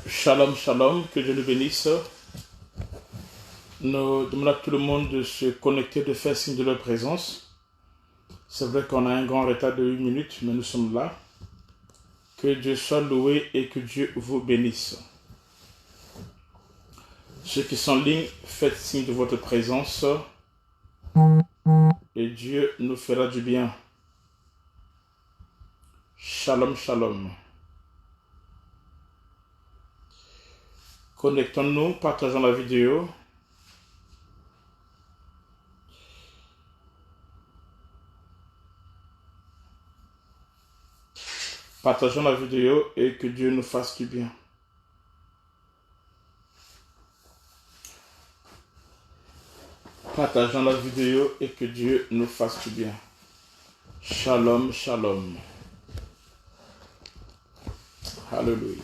Shalom, shalom, que Dieu nous bénisse. Nous demandons à tout le monde de se connecter, de faire signe de leur présence. C'est vrai qu'on a un grand retard de 8 minutes, mais nous sommes là. Que Dieu soit loué et que Dieu vous bénisse. Ceux qui sont en ligne, faites signe de votre présence et Dieu nous fera du bien. Shalom, shalom. Connectons-nous, partageons la vidéo. Partageons la vidéo et que Dieu nous fasse du bien. Partageons la vidéo et que Dieu nous fasse du bien. Shalom, shalom. Alléluia.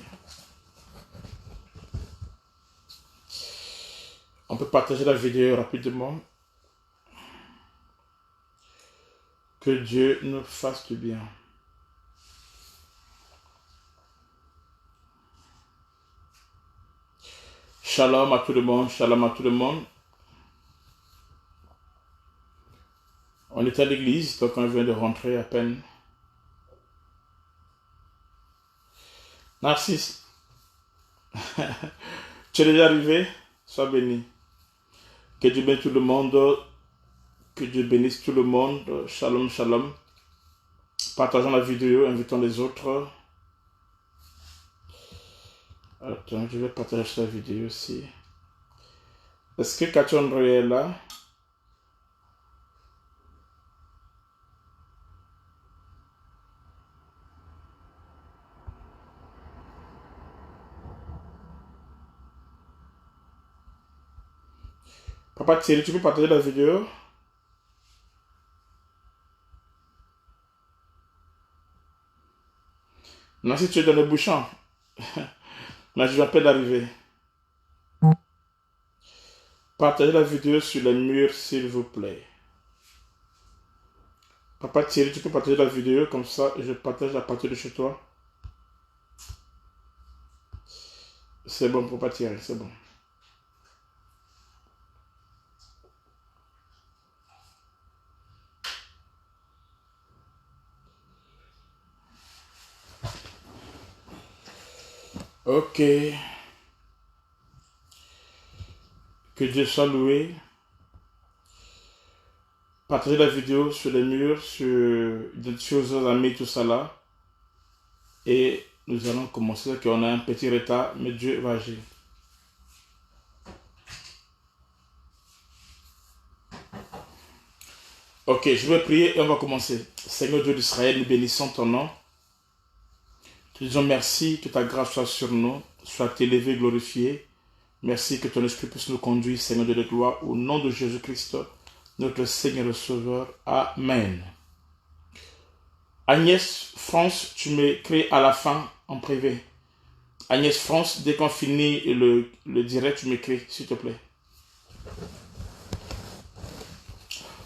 On peut partager la vidéo rapidement. Que Dieu nous fasse du bien. Shalom à tout le monde, shalom à tout le monde. On est à l'église, donc on vient de rentrer à peine. Narcisse, tu es déjà arrivé? Sois béni. Que Dieu bénisse tout le monde. Que Dieu bénisse tout le monde. Shalom, shalom. Partageons la vidéo, invitons les autres. Attends, je vais partager la vidéo aussi. Est-ce que Cathy André est là? Papa Thierry, tu peux partager la vidéo? Non, si tu es dans le bouchon. Mais je m'appelle d'arriver. Partagez la vidéo sur les murs, s'il vous plaît. Papa Thierry, tu peux partager la vidéo, comme ça je partage à partir de chez toi. C'est bon, Papa Thierry, c'est bon. Ok. Que Dieu soit loué. Partagez la vidéo sur les murs, sur vos amis, tout ça là. Et nous allons commencer, qu'on a un petit retard, mais Dieu va agir. Ok, je vais prier et on va commencer. Seigneur Dieu d'Israël, nous bénissons ton nom. Te disons merci, que ta grâce soit sur nous, soit élevée, glorifiée. Merci que ton esprit puisse nous conduire, Seigneur de la gloire, au nom de Jésus-Christ, notre Seigneur et Sauveur. Amen. Agnès France, tu m'écris à la fin en privé. Agnès France, dès qu'on finit le direct, tu m'écris, s'il te plaît.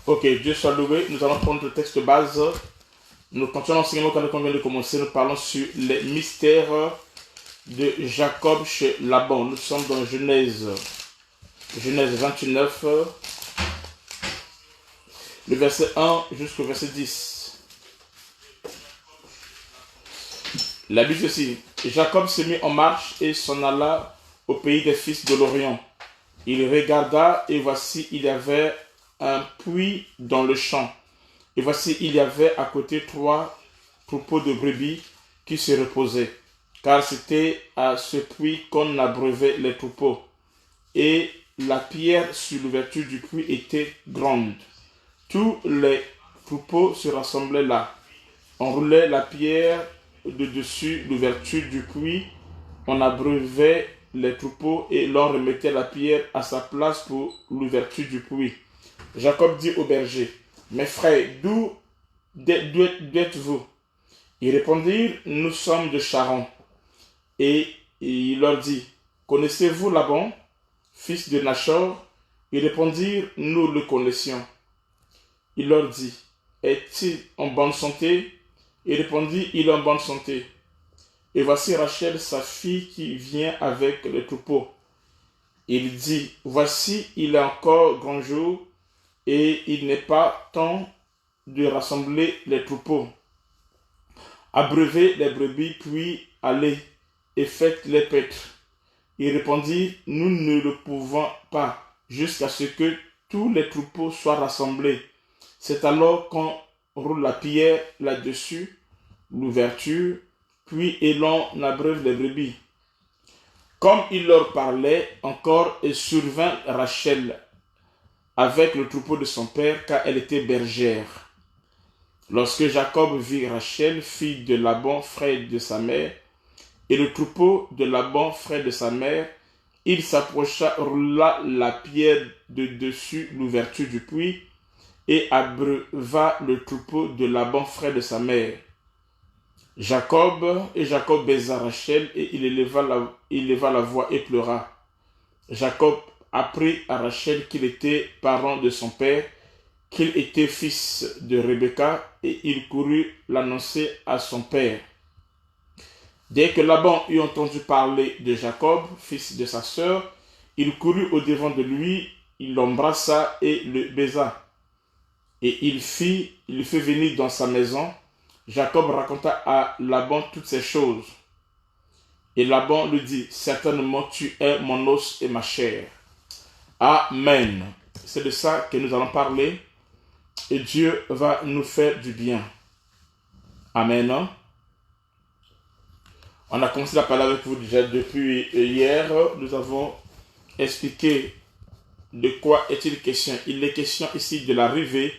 Ok, Dieu soit loué. Nous allons prendre le texte de base. Nous continuons l'enseignement quand on vient de commencer. Nous parlons sur les mystères de Jacob chez Laban. Nous sommes dans Genèse 29, le verset 1 jusqu'au verset 10. La Bible dit ceci. Jacob se mit en marche et s'en alla au pays des fils de l'Orient. Il regarda et voici il y avait un puits dans le champ. Et voici il y avait à côté 3 troupeaux de brebis qui se reposaient. Car c'était à ce puits qu'on abreuvait les troupeaux. Et la pierre sur l'ouverture du puits était grande. Tous les troupeaux se rassemblaient là. On roulait la pierre de dessus l'ouverture du puits. On abreuvait les troupeaux et l'on remettait la pierre à sa place pour l'ouverture du puits. Jacob dit au berger, « Mes frères, d'où êtes-vous » Ils répondirent, « Nous sommes de Charan. » Et il leur dit, « Connaissez-vous Laban, fils de Nachor ?» Ils répondirent, « Nous le connaissions. » Il leur dit, « Est-il en bonne santé ?» Ils répondirent, « Il est en bonne santé. » et voici Rachel, sa fille, qui vient avec le troupeau. Il dit, voici, il est encore grand jour, et il n'est pas temps de rassembler les troupeaux. Abreuvez les brebis, puis allez et faites-les paître. Il répondit, nous ne le pouvons pas, jusqu'à ce que tous les troupeaux soient rassemblés. C'est alors qu'on roule la pierre là-dessus, l'ouverture, puis et l'on abreuve les brebis. Comme il leur parlait encore, et survint Rachel avec le troupeau de son père, car elle était bergère. Lorsque Jacob vit Rachel, fille de Laban, frère de sa mère, et le troupeau de Laban, frère de sa mère, il s'approcha, roula la pierre de dessus l'ouverture du puits, et abreuva le troupeau de Laban, frère de sa mère. Jacob baisa Rachel, et il éleva la voix et pleura. Jacob apprit à Rachel qu'il était parent de son père, qu'il était fils de Rebecca, et il courut l'annoncer à son père. Dès que Laban eut entendu parler de Jacob, fils de sa sœur, il courut au-devant de lui, il l'embrassa et le baisa. Et il fit venir dans sa maison. Jacob raconta à Laban toutes ces choses. Et Laban lui dit, certainement tu es mon os et ma chair. Amen. C'est de ça que nous allons parler. Et Dieu va nous faire du bien. Amen. On a commencé à parler avec vous déjà depuis hier. Nous avons expliqué de quoi est-il question. Il est question ici de l'arrivée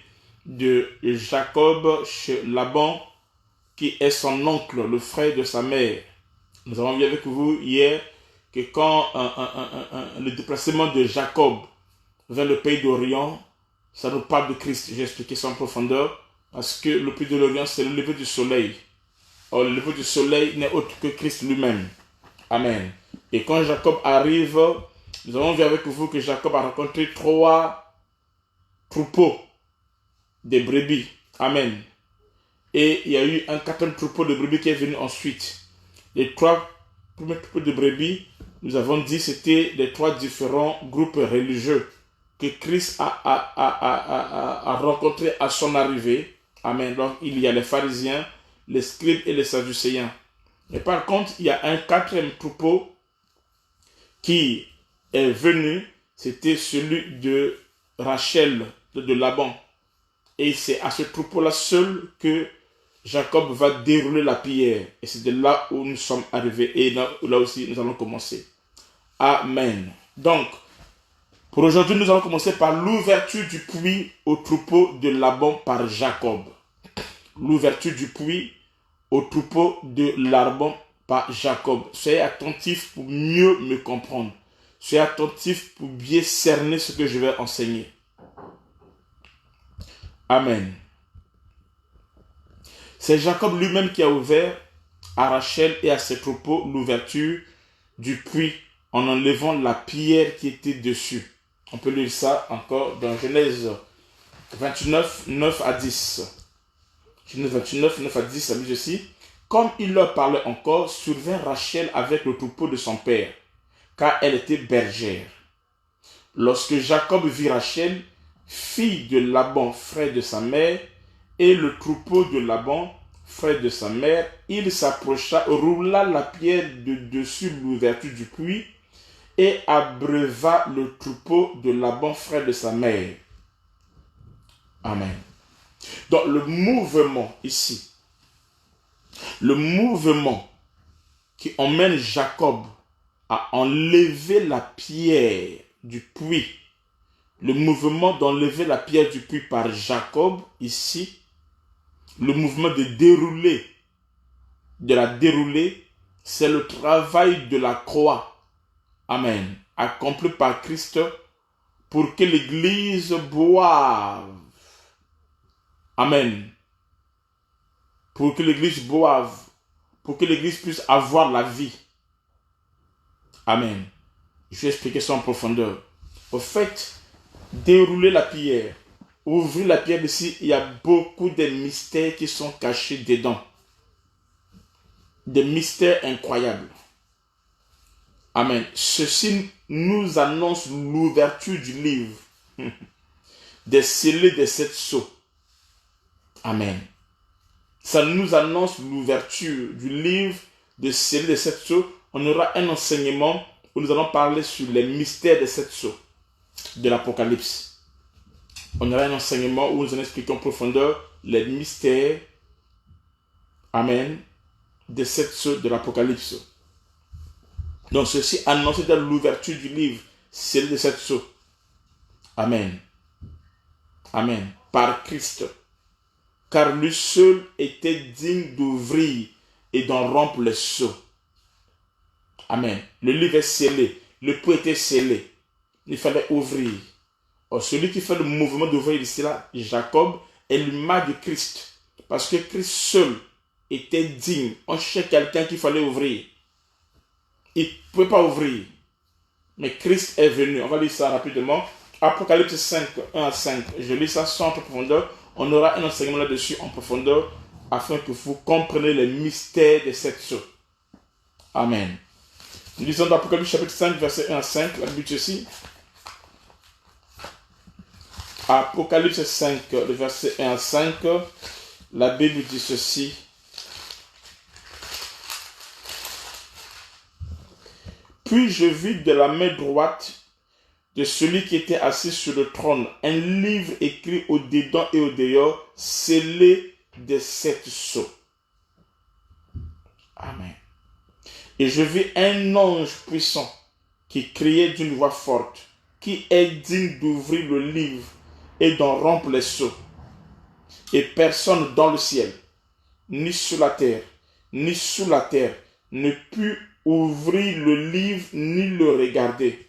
de Jacob chez Laban, qui est son oncle, le frère de sa mère. Nous avons vu avec vous hier que quand le déplacement de Jacob vers le pays d'Orient, ça nous parle de Christ. J'ai expliqué ça en profondeur, parce que le pays de l'Orient, c'est le lever du soleil. Or, le lever du soleil n'est autre que Christ lui-même. Amen. Et quand Jacob arrive, nous avons vu avec vous que Jacob a rencontré 3 troupeaux de brebis. Amen. Et il y a eu un 4e troupeau de brebis qui est venu ensuite. Les 3 premiers troupeaux de brebis, nous avons dit, c'était les 3 différents groupes religieux que Christ a rencontrés à son arrivée. Amen. Donc, il y a les pharisiens, les scribes et les sadducéens. Mais par contre, il y a un 4e troupeau qui est venu, c'était celui de Rachel, de Laban. Et c'est à ce troupeau-là seul que Jacob va dérouler la pierre. Et c'est de là où nous sommes arrivés. Et là aussi, nous allons commencer. Amen. Donc, pour aujourd'hui, nous allons commencer par l'ouverture du puits au troupeau de Laban par Jacob. L'ouverture du puits au troupeau de Laban par Jacob. Soyez attentifs pour mieux me comprendre. Soyez attentifs pour bien cerner ce que je vais enseigner. Amen. C'est Jacob lui-même qui a ouvert à Rachel et à ses troupeaux l'ouverture du puits en enlevant la pierre qui était dessus. On peut lire ça encore dans Genèse 29, 9 à 10. Genèse 29, 9 à 10, ça dit ceci. Comme il leur parlait encore, survint Rachel avec le troupeau de son père, car elle était bergère. Lorsque Jacob vit Rachel, fille de Laban, frère de sa mère, et le troupeau de Laban, frère de sa mère, il s'approcha, roula la pierre de dessus l'ouverture du puits, et abreuva le troupeau de Laban, frère de sa mère. Amen. Donc le mouvement ici, le mouvement qui emmène Jacob à enlever la pierre du puits, le mouvement d'enlever la pierre du puits par Jacob ici, le mouvement de la dérouler, c'est le travail de la croix. Amen. Accompli par Christ pour que l'Église boive. Amen. Pour que l'Église boive. Pour que l'Église puisse avoir la vie. Amen. Je vais expliquer ça en profondeur. Au fait, dérouler la pierre, ouvrir la pierre ici, il y a beaucoup de mystères qui sont cachés dedans. des mystères incroyables. Amen. Ceci nous annonce l'ouverture du livre des scellés des 7 sceaux. Amen. Ça nous annonce l'ouverture du livre des scellés des 7 sceaux. On aura un enseignement où nous allons parler sur les mystères des 7 sceaux de l'Apocalypse. On aura un enseignement où nous allons expliquer en profondeur les mystères, amen, des 7 sceaux de l'Apocalypse. Donc ceci annonce l'ouverture du livre scellé des 7 sceaux. Amen. Amen. Par Christ. Car lui seul était digne d'ouvrir et d'en rompre les sceaux. Amen. Le livre est scellé. Le pot était scellé. Il fallait ouvrir. Or, celui qui fait le mouvement d'ouvrir ici, là, Jacob, est l'image de Christ. Parce que Christ seul était digne. On cherchait quelqu'un qu'il fallait ouvrir. Il ne pouvait pas ouvrir. Mais Christ est venu. On va lire ça rapidement. Apocalypse 5, 1 à 5. Je lis ça sans profondeur. On aura un enseignement là-dessus en profondeur afin que vous compreniez les mystères de cette sceaux. Amen. Nous lisons dans Apocalypse chapitre 5, verset 1 à 5. La Bible dit ceci. Apocalypse 5, le verset 1 à 5. La Bible dit ceci. Puis je vis de la main droite de celui qui était assis sur le trône un livre écrit au dedans et au dehors, scellé des 7 sceaux. Amen. Et je vis un ange puissant qui criait d'une voix forte, qui est digne d'ouvrir le livre et d'en rompre les sceaux. Et personne dans le ciel, ni sur la terre, ni sous la terre, ne put ouvrir le livre ni le regarder.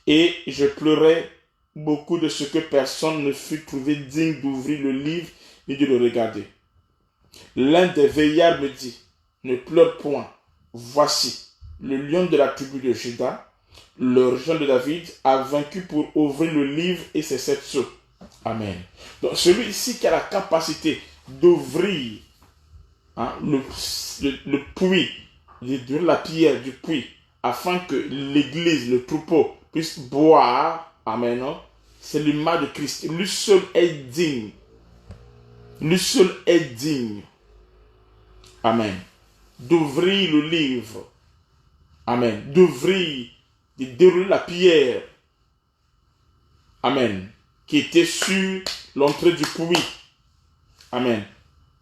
Et je pleurais beaucoup de ce que personne ne fut trouvé digne d'ouvrir le livre ni de le regarder. L'un des veillards me dit, ne pleure point, voici, le lion de la tribu de Juda, le régent de David, a vaincu pour ouvrir le livre et ses 7 sceaux. Amen. Donc celui-ci qui a la capacité d'ouvrir le puits, de la pierre du puits, afin que l'église, le troupeau, puisse boire. Amen. C'est l'image de Christ. Lui seul est digne. Lui seul est digne. Amen. D'ouvrir le livre. Amen. D'ouvrir, de dérouler la pierre. Amen. Qui était sur l'entrée du puits. Amen.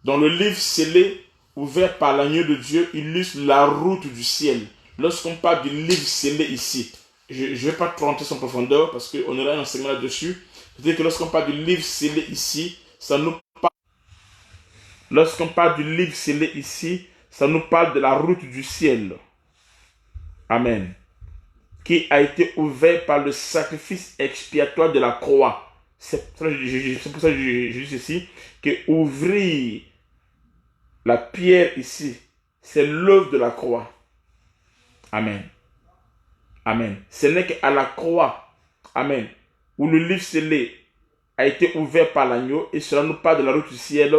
Dans le livre scellé, ouvert par l'agneau de Dieu, illustre la route du ciel. Lorsqu'on parle du livre scellé ici, je ne vais pas trop rentrer en profondeur parce qu'on aura un enseignement là-dessus. C'est-à-dire que lorsqu'on parle du livre scellé ici, ça nous parle. Lorsqu'on parle du livre scellé ici, ça nous parle de la route du ciel. Amen. Qui a été ouvert par le sacrifice expiatoire de la croix. C'est pour ça que je dis ceci, que ouvrir la pierre ici, c'est l'œuvre de la croix. Amen. Amen. Ce n'est qu'à la croix, amen, où le livre scellé a été ouvert par l'agneau, et cela nous parle de la route du ciel,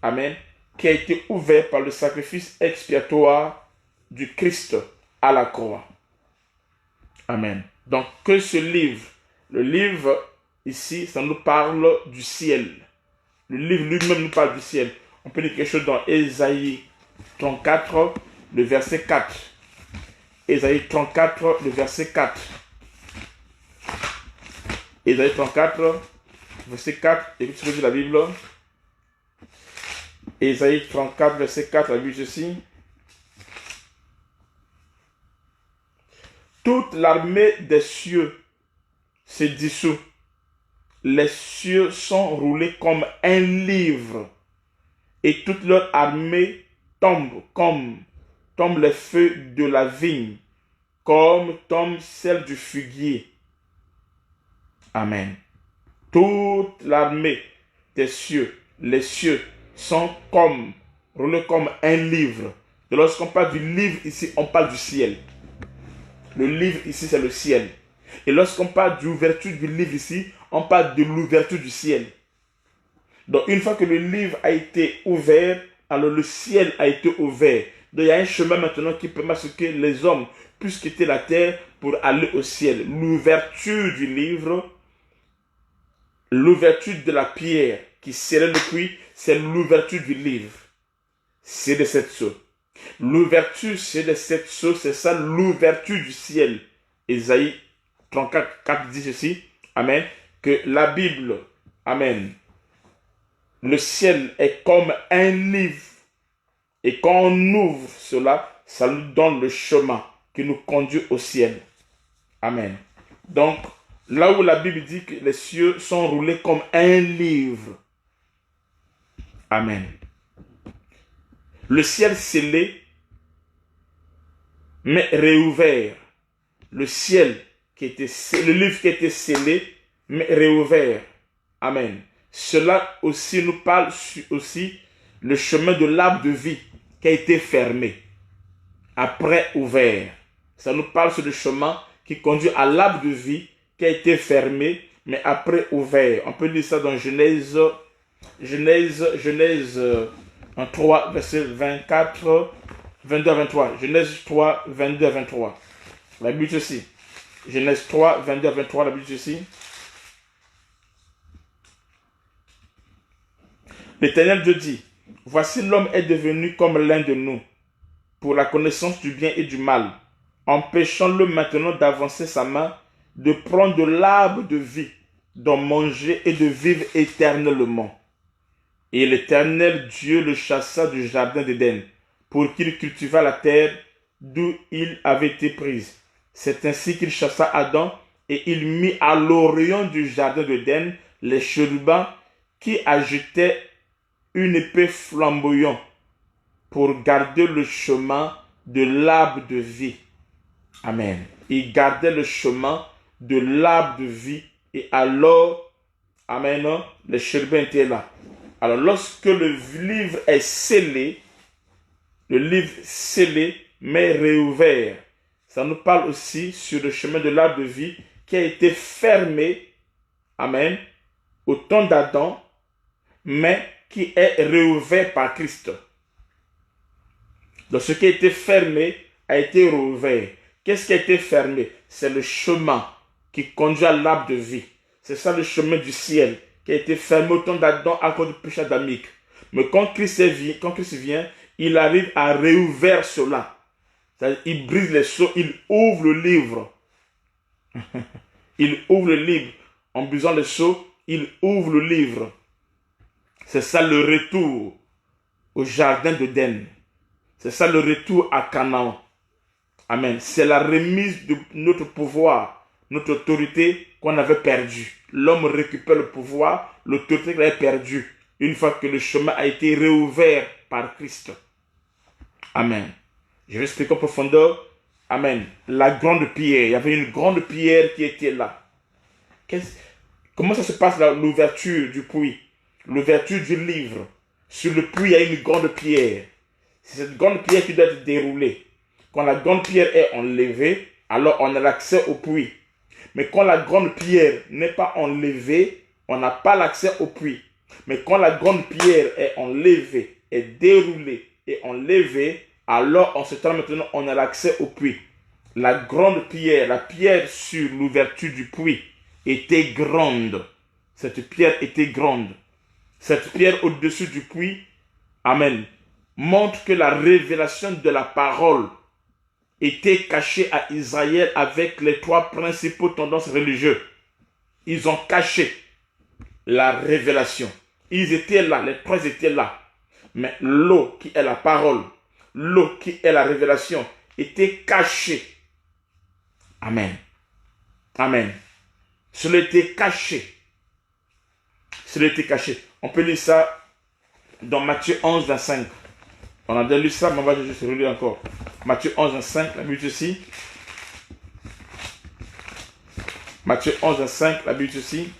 amen, qui a été ouvert par le sacrifice expiatoire du Christ à la croix. Amen. Donc, que ce livre, le livre ici, ça nous parle du ciel. Le livre lui-même nous parle du ciel. On peut lire quelque chose dans Ésaïe 34, le verset 4. Ésaïe 34, le verset 4. Ésaïe 34, verset 4. Et puis tu peux lire la Bible. Ésaïe 34, verset 4, la Bible ceci. Toute l'armée des cieux se dissout. Les cieux sont roulés comme un livre. Et toute leur armée tombe comme tombent les feuilles de la vigne, comme tombe celle du figuier. Amen. Toute l'armée des cieux, les cieux sont roulés comme un livre. Et lorsqu'on parle du livre ici, on parle du ciel. Le livre ici, c'est le ciel. Et lorsqu'on parle d'ouverture du livre ici, on parle de l'ouverture du ciel. Donc une fois que le livre a été ouvert, alors le ciel a été ouvert. Donc il y a un chemin maintenant qui permet à ce que les hommes puissent quitter la terre pour aller au ciel. L'ouverture du livre, l'ouverture de la pierre qui scellait le puits, c'est l'ouverture du livre. C'est de cette sceaux. L'ouverture, c'est de cette sceaux, c'est ça l'ouverture du ciel. Ésaïe 34, 4 dit ceci, amen, que la Bible, amen, le ciel est comme un livre. Et quand on ouvre cela, ça nous donne le chemin qui nous conduit au ciel. Amen. Donc, là où la Bible dit que les cieux sont roulés comme un livre. Amen. Le ciel scellé, mais réouvert. Le ciel qui était scellé, le livre qui était scellé, mais réouvert. Amen. Cela aussi nous parle aussi le chemin de l'arbre de vie qui a été fermé, après ouvert. Ça nous parle sur le chemin qui conduit à l'arbre de vie qui a été fermé, mais après ouvert. On peut lire ça dans Genèse 3, verset 24, 22 à 23. Genèse 3, 22 à 23. La Bible dit ceci. Genèse 3, 22 à 23, la Bible dit ceci. L'Éternel Dieu dit, voici l'homme est devenu comme l'un de nous, pour la connaissance du bien et du mal, empêchant-le maintenant d'avancer sa main, de prendre de l'arbre de vie, d'en manger et de vivre éternellement. Et l'Éternel Dieu le chassa du jardin d'Éden, pour qu'il cultivât la terre d'où il avait été pris. C'est ainsi qu'il chassa Adam, et il mit à l'orient du jardin d'Éden les chérubins qui agitaient une épée flamboyante pour garder le chemin de l'arbre de vie. Amen. Il gardait le chemin de l'arbre de vie et alors, amen, les chérubins étaient là. Alors lorsque le livre est scellé, le livre scellé mais réouvert, ça nous parle aussi sur le chemin de l'arbre de vie qui a été fermé, amen, au temps d'Adam, mais qui est réouvert par Christ. Donc ce qui a été fermé a été réouvert. Qu'est-ce qui a été fermé? C'est le chemin qui conduit à l'arbre de vie. C'est ça le chemin du ciel qui a été fermé au temps d'Adam à cause du péché adamique. Mais quand Christ vient, il arrive à réouvrir cela. C'est-à-dire, il brise les sceaux, il ouvre le livre. Il ouvre le livre. En brisant les sceaux, il ouvre le livre. C'est ça le retour au jardin d'Éden. C'est ça le retour à Canaan. Amen. C'est la remise de notre pouvoir, notre autorité qu'on avait perdue. L'homme récupère le pouvoir, l'autorité qu'il avait perdue, une fois que le chemin a été réouvert par Christ. Amen. Je vais expliquer en profondeur. Amen. La grande pierre. Il y avait une grande pierre qui était là. Comment ça se passe là, l'ouverture du puits? L'ouverture du livre. Sur le puits, il y a une grande pierre. C'est cette grande pierre qui doit être déroulée. Quand la grande pierre est enlevée, alors on a l'accès au puits. Mais quand la grande pierre n'est pas enlevée, on n'a pas l'accès au puits. Mais quand la grande pierre est enlevée, est déroulée et enlevée, alors en ce temps maintenant, on a l'accès au puits. La grande pierre, la pierre sur l'ouverture du puits était grande. Cette pierre était grande. Cette pierre au-dessus du puits, amen, montre que la révélation de la parole était cachée à Israël avec les trois principaux tendances religieuses. Ils ont caché la révélation. Ils étaient là, les trois étaient là. Mais l'eau qui est la parole, l'eau qui est la révélation, était cachée. Amen. Amen. Cela était caché. Cela était caché. On peut lire ça dans Matthieu 11, 25. On a déjà lu ça, mais on va juste relire encore. Matthieu 11, 25, la Bible dit ceci. Matthieu 11, 25, la Bible dit ceci.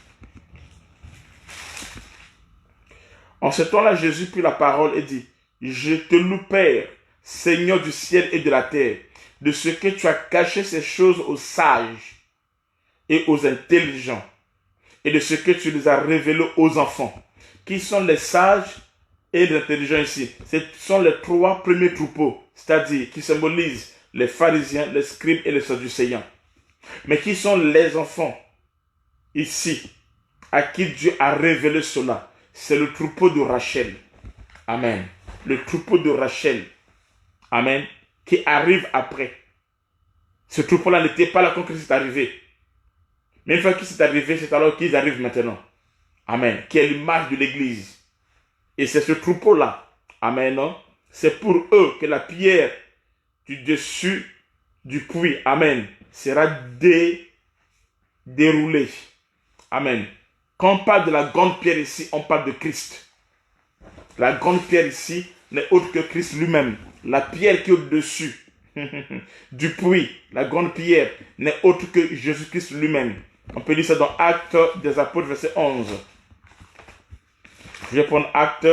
En ce temps-là, Jésus prit la parole et dit, je te loue, Père, Seigneur du ciel et de la terre, de ce que tu as caché ces choses aux sages et aux intelligents, et de ce que tu les as révélées aux enfants. Qui sont les sages? et les intelligents ici. Ce sont les trois premiers troupeaux, c'est-à-dire qui symbolisent les pharisiens, les scribes et les sadducéens. Mais qui sont les enfants ici, à qui Dieu a révélé cela? C'est le troupeau de Rachel. Amen. Le troupeau de Rachel. Amen. Qui arrive après. Ce troupeau-là n'était pas là quand Christ est arrivé. Mais une fois qu'il est arrivé, c'est alors qu'ils arrivent maintenant. Amen. Qui est l'image de l'église. Et c'est ce troupeau-là. Amen. C'est pour eux que la pierre du dessus du puits, amen, sera déroulée. Amen. Quand on parle de la grande pierre ici, on parle de Christ. La grande pierre ici n'est autre que Christ lui-même. La pierre qui est au-dessus du puits, la grande pierre, n'est autre que Jésus-Christ lui-même. On peut lire ça dans Actes des Apôtres, verset 11. Je vais prendre Acte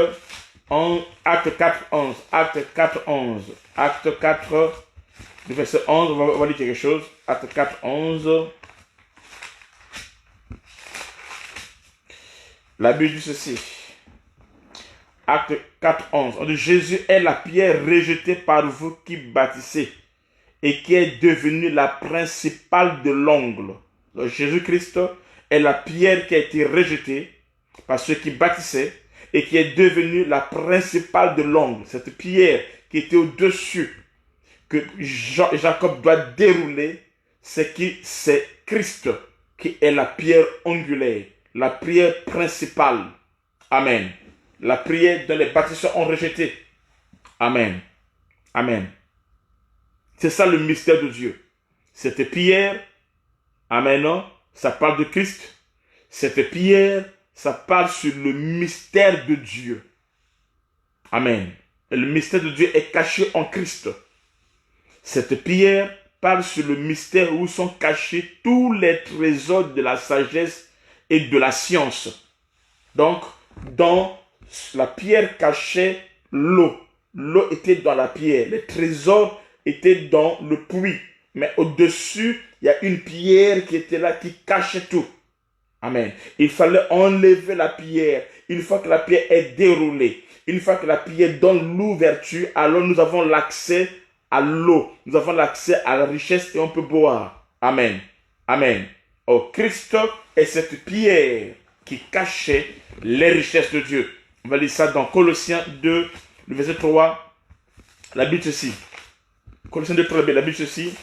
4, 11. Acte 4, 11. Acte 4, verset 11. On va lire quelque chose. Acte 4, 11. La Bible dit ceci. Acte 4, 11. On dit, Jésus est la pierre rejetée par vous qui bâtissez et qui est devenue la principale de l'angle. Jésus-Christ est la pierre qui a été rejetée par ceux qui bâtissaient et qui est devenue la principale de l'angle. Cette pierre qui était au-dessus, que Jacob doit dérouler, c'est Christ qui est la pierre angulaire, la pierre principale. Amen. La prière dont les bâtisseurs ont rejeté. Amen. Amen. C'est ça le mystère de Dieu. Cette pierre, amen, non? Ça parle de Christ. Cette pierre, ça parle sur le mystère de Dieu. Amen. Et le mystère de Dieu est caché en Christ. Cette pierre parle sur le mystère où sont cachés tous les trésors de la sagesse et de la science. Donc, dans la pierre cachait l'eau. L'eau était dans la pierre. Les trésors étaient dans le puits. Mais au-dessus, il y a une pierre qui était là, qui cachait tout. Amen. Il fallait enlever la pierre. Une fois que la pierre est déroulée, une fois que la pierre donne l'ouverture, alors nous avons l'accès à l'eau. Nous avons l'accès à la richesse et on peut boire. Amen. Amen. Oh, Christ est cette pierre qui cachait les richesses de Dieu. On va lire ça dans Colossiens 2, le verset 3. La Bible ceci. Colossiens 2, 3, la Bible ceci.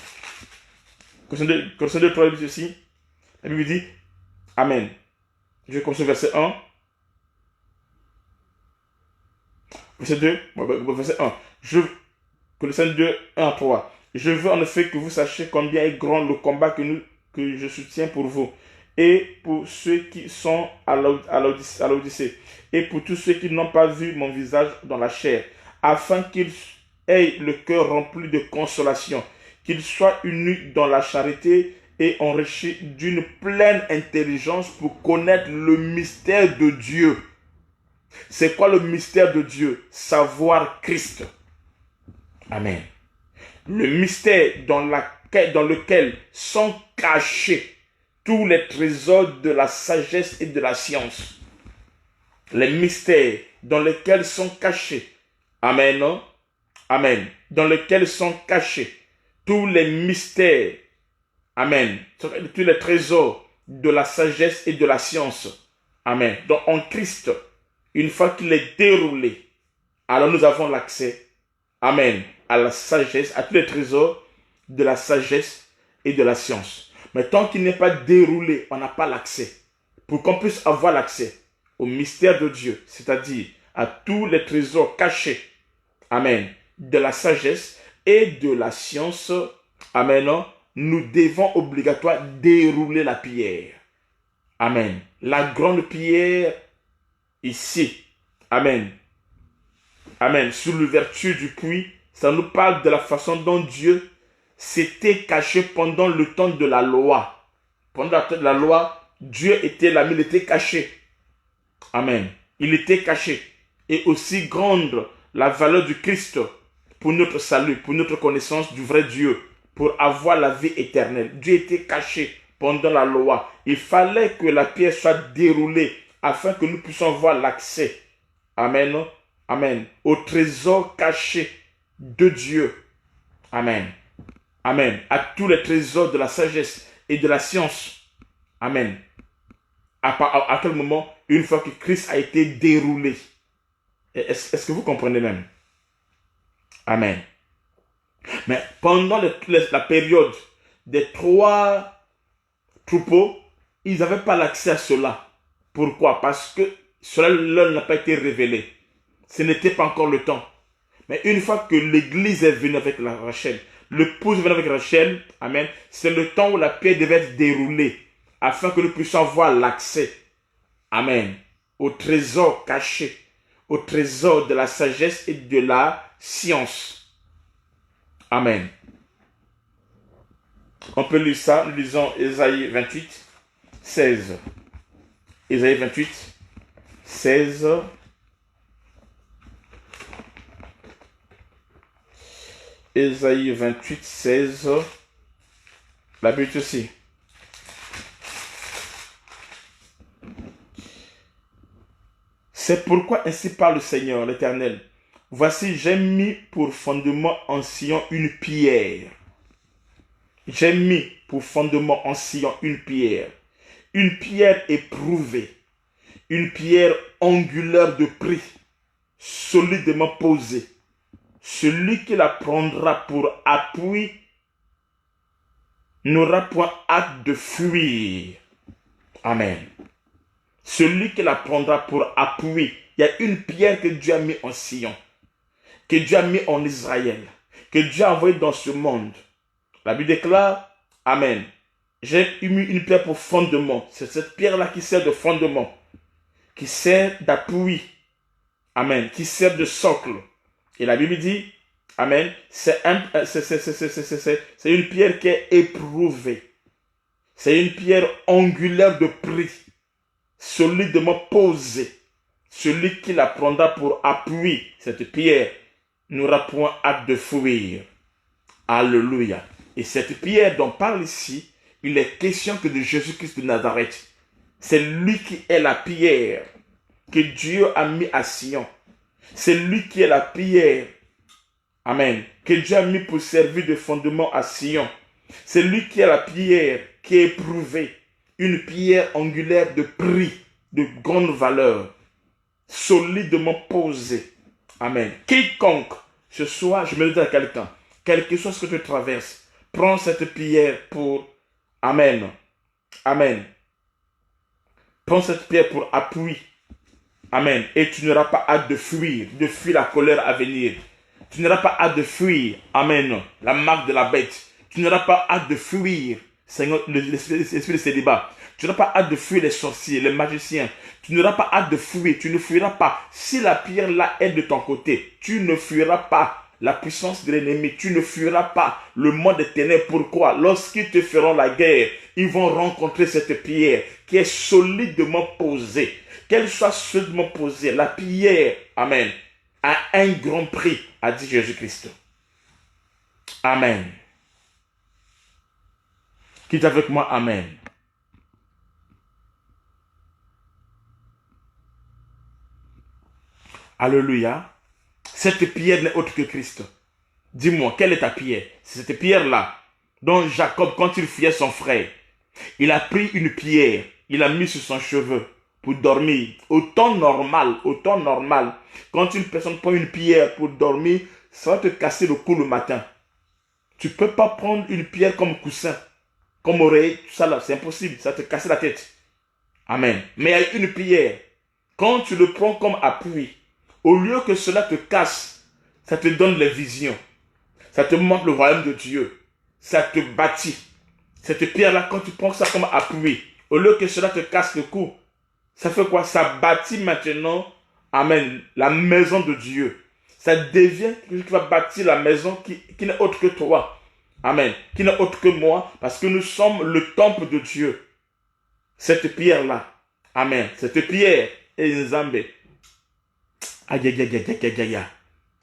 Colossiens 2, 3, la Bible ceci. La Bible dit Amen. Je vais commencer verset 1. Verset 2, verset 1. Colossiens 2, 1 à 3. Je veux en effet que vous sachiez combien est grand le combat que je soutiens pour vous et pour ceux qui sont à l'Odyssée et pour tous ceux qui n'ont pas vu mon visage dans la chair, afin qu'ils aient le cœur rempli de consolation, qu'ils soient unis dans la charité et enrichis d'une pleine intelligence pour connaître le mystère de Dieu. C'est quoi le mystère de Dieu? Savoir Christ. Amen. Le mystère dans lequel sont cachés tous les trésors de la sagesse et de la science. Les mystères dans lesquels sont cachés. Amen. Amen. Dans lesquels sont cachés tous les mystères. Amen. Tous les trésors de la sagesse et de la science. Amen. Donc en Christ, une fois qu'il est déroulé, alors nous avons l'accès. Amen. À la sagesse, à tous les trésors de la sagesse et de la science. Mais tant qu'il n'est pas déroulé, on n'a pas l'accès. Pour qu'on puisse avoir l'accès au mystère de Dieu, c'est-à-dire à tous les trésors cachés, amen, de la sagesse et de la science, amen, nous devons obligatoirement dérouler la pierre. Amen. La grande pierre ici, amen, amen, sous l'ouverture du puits, ça nous parle de la façon dont Dieu s'était caché pendant le temps de la loi. Pendant le temps de la loi, Dieu était là, mais il était caché. Amen. Il était caché. Et aussi grande la valeur du Christ pour notre salut, pour notre connaissance du vrai Dieu, pour avoir la vie éternelle. Dieu était caché pendant la loi. Il fallait que la pierre soit déroulée afin que nous puissions avoir l'accès. Amen. Amen. Au trésor caché de Dieu. Amen. Amen. À tous les trésors de la sagesse et de la science. Amen. À quel moment, une fois que Christ a été déroulé. Est-ce que vous comprenez même? Amen. Mais pendant la période des 3 troupeaux, ils n'avaient pas l'accès à cela. Pourquoi? Parce que cela leur n'a pas été révélé. Ce n'était pas encore le temps. Mais une fois que l'église est venue avec Rachel, l'épouse est venue avec Rachel, amen, c'est le temps où la pierre devait être déroulée, afin que nous puissions avoir l'accès, amen, au trésor caché, au trésor de la sagesse et de la science. Amen. On peut lire ça, nous lisons Ésaïe 28, 16. Ésaïe 28, 16. Ésaïe 28, 16. La Bible aussi. C'est pourquoi ainsi parle le Seigneur, l'Éternel. Voici, j'ai mis pour fondement en Sion une pierre. J'ai mis pour fondement en Sion une pierre éprouvée, une pierre angulaire de prix, solidement posée. Celui qui la prendra pour appui n'aura point hâte de fuir. Amen. Celui qui la prendra pour appui, il y a une pierre que Dieu a mis en Sion, que Dieu a mis en Israël, que Dieu a envoyé dans ce monde. La Bible déclare, Amen. J'ai mis une pierre pour fondement. C'est cette pierre-là qui sert de fondement, qui sert d'appui. Amen. Qui sert de socle. Et la Bible dit, Amen, c'est une pierre qui est éprouvée. C'est une pierre angulaire de prix, solidement posée. Celui qui la prendra pour appui, cette pierre, n'aura point hâte de fuir. Alléluia. Et cette pierre dont parle ici, il est question que de Jésus-Christ de Nazareth. C'est lui qui est la pierre que Dieu a mis à Sion. C'est lui qui est la pierre, amen, que Dieu a mis pour servir de fondement à Sion. C'est lui qui est la pierre qui est éprouvée, une pierre angulaire de prix, de grande valeur, solidement posée. Amen. Quiconque, ce soir, je me dis à quelqu'un, quel que soit ce que tu traverses, prends cette pierre pour, amen, amen. Prends cette pierre pour appui. Amen. Et tu n'auras pas hâte de fuir la colère à venir. Tu n'auras pas hâte de fuir, amen, la marque de la bête. Tu n'auras pas hâte de fuir, Seigneur, l'esprit de célibat. Tu n'auras pas hâte de fuir les sorciers, les magiciens. Tu n'auras pas hâte de fuir, tu ne fuiras pas. Si la pierre là est de ton côté, tu ne fuiras pas la puissance de l'ennemi. Tu ne fuiras pas le monde des ténèbres. Pourquoi? Lorsqu'ils te feront la guerre, ils vont rencontrer cette pierre qui est solidement posée. Qu'elle soit solidement posée, la pierre, amen, a un grand prix, a dit Jésus-Christ. Amen. Quitte avec moi, amen. Alléluia. Cette pierre n'est autre que Christ. Dis-moi, quelle est ta pierre? C'est cette pierre-là dont Jacob, quand il fuyait son frère, il a pris une pierre, il a mis sur son cheveu pour dormir. Au temps normal, quand une personne prend une pierre pour dormir, ça va te casser le cou le matin. Tu ne peux pas prendre une pierre comme coussin, comme oreille, tout ça là, c'est impossible, ça va te casser la tête. Amen. Mais il y a une pierre, quand tu le prends comme appui, au lieu que cela te casse, ça te donne les visions. Ça te montre le royaume de Dieu. Ça te bâtit. Cette pierre-là, quand tu prends ça comme appui, au lieu que cela te casse le cou, ça fait quoi? Ça bâtit maintenant, amen, la maison de Dieu. Ça devient que tu vas bâtir la maison qui n'est autre que toi. Amen. Qui n'est autre que moi, parce que nous sommes le temple de Dieu. Cette pierre-là, amen, cette pierre est Nzambe. Aïe, aïe, aïe, aïe, aïe, aïe, aïe.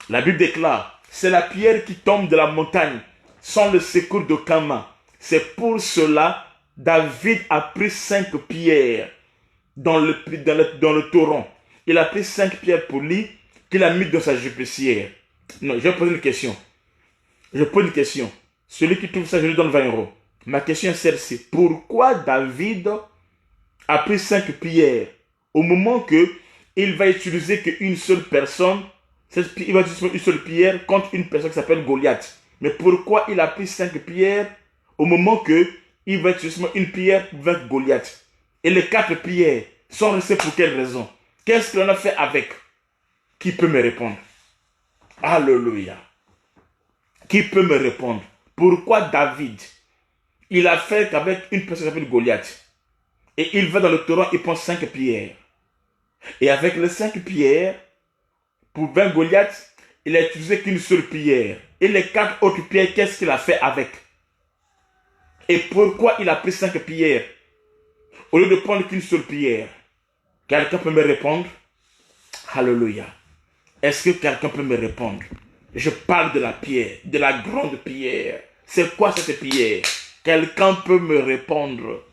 La Bible déclare, c'est la pierre qui tombe de la montagne sans le secours d'aucun main. C'est pour cela David a pris 5 pierres dans le torrent. Il a pris 5 pierres pour lui, qu'il a mis dans sa jupissière. Non, je vais poser une question. Je pose une question. Celui qui trouve ça, je lui donne 20 euros. Ma question est celle-ci. Pourquoi David a pris 5 pierres au moment que il va utiliser qu'une seule personne, il va utiliser une seule pierre contre une personne qui s'appelle Goliath. Mais pourquoi il a pris 5 pierres au moment que il va utiliser une pierre pour vaincre Goliath? Et les 4 pierres sont restées pour quelle raison? Qu'est-ce qu'il en a fait avec? Qui peut me répondre? Alléluia. Qui peut me répondre? Pourquoi David, il a fait qu'avec une personne qui s'appelle Goliath, et il va dans le torrent, il prend 5 pierres. Et avec les 5 pierres, pour vaincre Goliath, il a utilisé qu'une seule pierre. Et les 4 autres pierres, qu'est-ce qu'il a fait avec? Et pourquoi il a pris 5 pierres au lieu de prendre qu'une seule pierre? Quelqu'un peut me répondre? Alléluia. Est-ce que quelqu'un peut me répondre? Je parle de la pierre, de la grande pierre. C'est quoi cette pierre? Quelqu'un peut me répondre?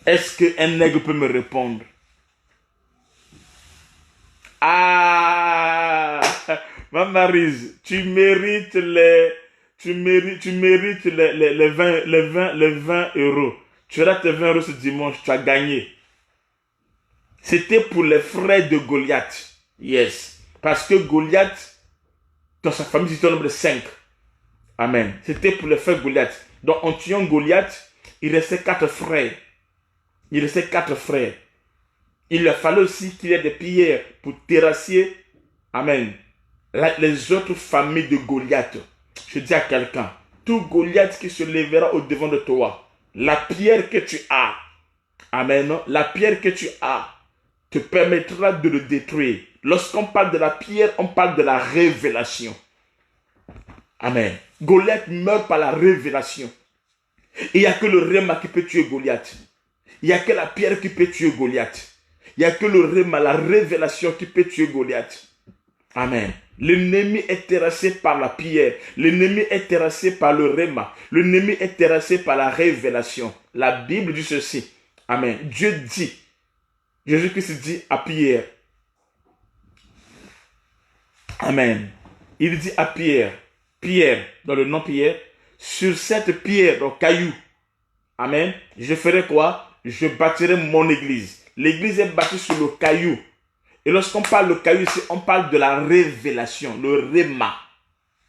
Est-ce qu'un aigle peut me répondre? Ah, ma Maryse, tu mérites les 20 euros. Tu auras tes 20 euros ce dimanche, tu as gagné. C'était pour les frères de Goliath. Yes. Parce que Goliath, dans sa famille, c'était un nombre de 5. Amen. C'était pour les frères de Goliath. Donc, en tuant Goliath, il restait 4 frères. Il restait 4 frères. Il a fallu aussi qu'il y ait des pierres pour terrasser, amen, les autres familles de Goliath. Je dis à quelqu'un, tout Goliath qui se lèvera au devant de toi, la pierre que tu as, amen, la pierre que tu as te permettra de le détruire. Lorsqu'on parle de la pierre, on parle de la révélation. Amen. Goliath meurt par la révélation. Il n'y a que le réma qui peut tuer Goliath. Il n'y a que la pierre qui peut tuer Goliath. Il n'y a que le réma, la révélation qui peut tuer Goliath. Amen. L'ennemi est terrassé par la pierre. L'ennemi est terrassé par le réma. L'ennemi est terrassé par la révélation. La Bible dit ceci. Amen. Dieu dit, Jésus-Christ dit à Pierre. Amen. Il dit à Pierre, Pierre, dans le nom Pierre, sur cette pierre, au caillou. Amen. Je ferai quoi? Je bâtirai mon église. L'église est bâtie sur le caillou. Et lorsqu'on parle de caillou ici, on parle de la révélation, le réma.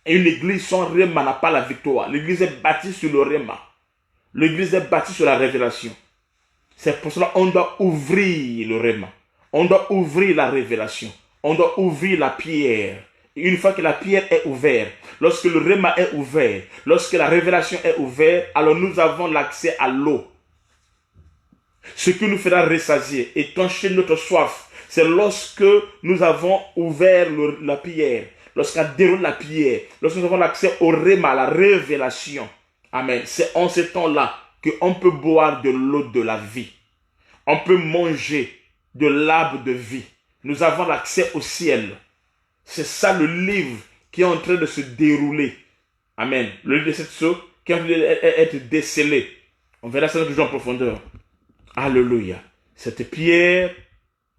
Et une église sans réma n'a pas la victoire. L'église est bâtie sur le réma. L'église est bâtie sur la révélation. C'est pour cela qu'on doit ouvrir le réma. On doit ouvrir la révélation. On doit ouvrir la pierre. Et une fois que la pierre est ouverte, lorsque le réma est ouvert, lorsque la révélation est ouverte, alors nous avons l'accès à l'eau. Ce qui nous fera ressaisir, étancher notre soif, c'est lorsque nous avons ouvert la pierre, lorsqu'on déroule la pierre, lorsque nous avons l'accès au réma, la révélation. Amen. C'est en ce temps-là qu'on peut boire de l'eau de la vie. On peut manger de l'arbre de vie. Nous avons l'accès au ciel. C'est ça le livre qui est en train de se dérouler. Amen. Le livre de cette sceau qui est en train d'être décelé. On verra ça toujours en profondeur. Alléluia. Cette pierre,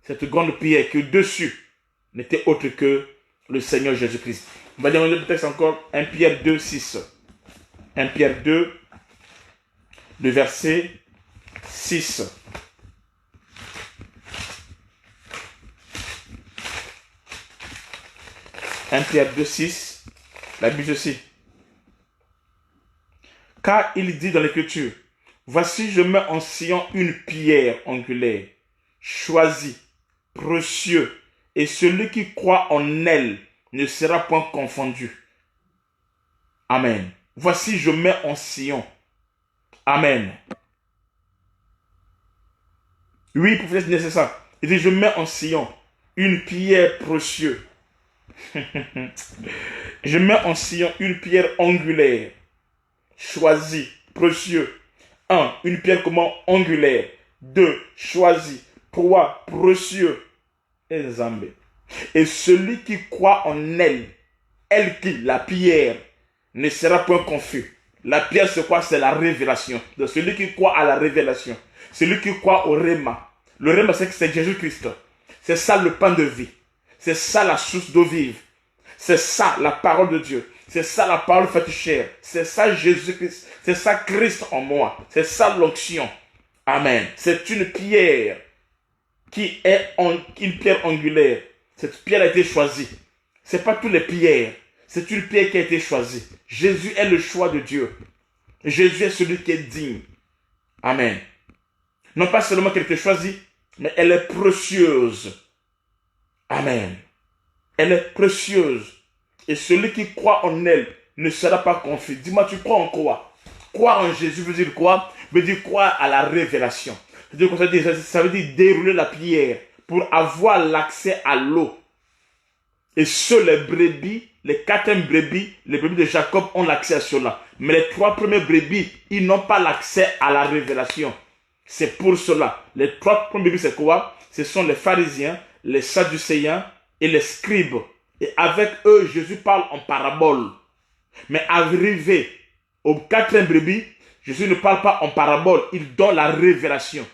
cette grande pierre qui au-dessus n'était autre que le Seigneur Jésus-Christ. On va dire le texte encore, 1 Pierre 2, 6. 1 Pierre 2, le verset 6. Pierre 2, 6, la Bible aussi. Car il dit dans l'Écriture, voici je mets en Sion une pierre angulaire, choisie, précieuse, et celui qui croit en elle ne sera point confondu. Amen. Voici je mets en Sion. Amen. Oui, prophète nécessaire. Il dit je mets en Sion une pierre précieuse. Je mets en Sion une pierre angulaire, choisie, précieuse. 1. Une pierre comment? Angulaire. 2. Choisie. 3. Précieux. Et Zambé. Et celui qui croit en elle, elle qui, la pierre, ne sera point confus. La pierre, c'est quoi? C'est la révélation. Donc celui qui croit à la révélation, celui qui croit au réma. Le réma, c'est que c'est Jésus-Christ. C'est ça le pain de vie. C'est ça la source d'eau vive. C'est ça la parole de Dieu. C'est ça la parole faite chair. C'est ça Jésus-Christ. C'est ça Christ en moi. C'est ça l'onction. Amen. C'est une pierre qui est une pierre angulaire. Cette pierre a été choisie. Ce n'est pas toutes les pierres. C'est une pierre qui a été choisie. Jésus est le choix de Dieu. Jésus est celui qui est digne. Amen. Non pas seulement qu'elle a été choisie, mais elle est précieuse. Amen. Elle est précieuse. Et celui qui croit en elle ne sera pas confus. Dis-moi, tu crois en quoi? Croire en Jésus veut dire quoi? Veut dire croire à la révélation. Ça veut dire dérouler la pierre pour avoir l'accès à l'eau. Et seuls les brebis, les 4 brebis, les brebis de Jacob ont l'accès à cela. Mais les 3 premières brebis, ils n'ont pas l'accès à la révélation. C'est pour cela. Les 3 premières brebis, c'est quoi? Ce sont les pharisiens, les sadducéens et les scribes. Et avec eux, Jésus parle en parabole. Mais arrivé aux 4 brebis, Jésus ne parle pas en parabole, il donne la révélation.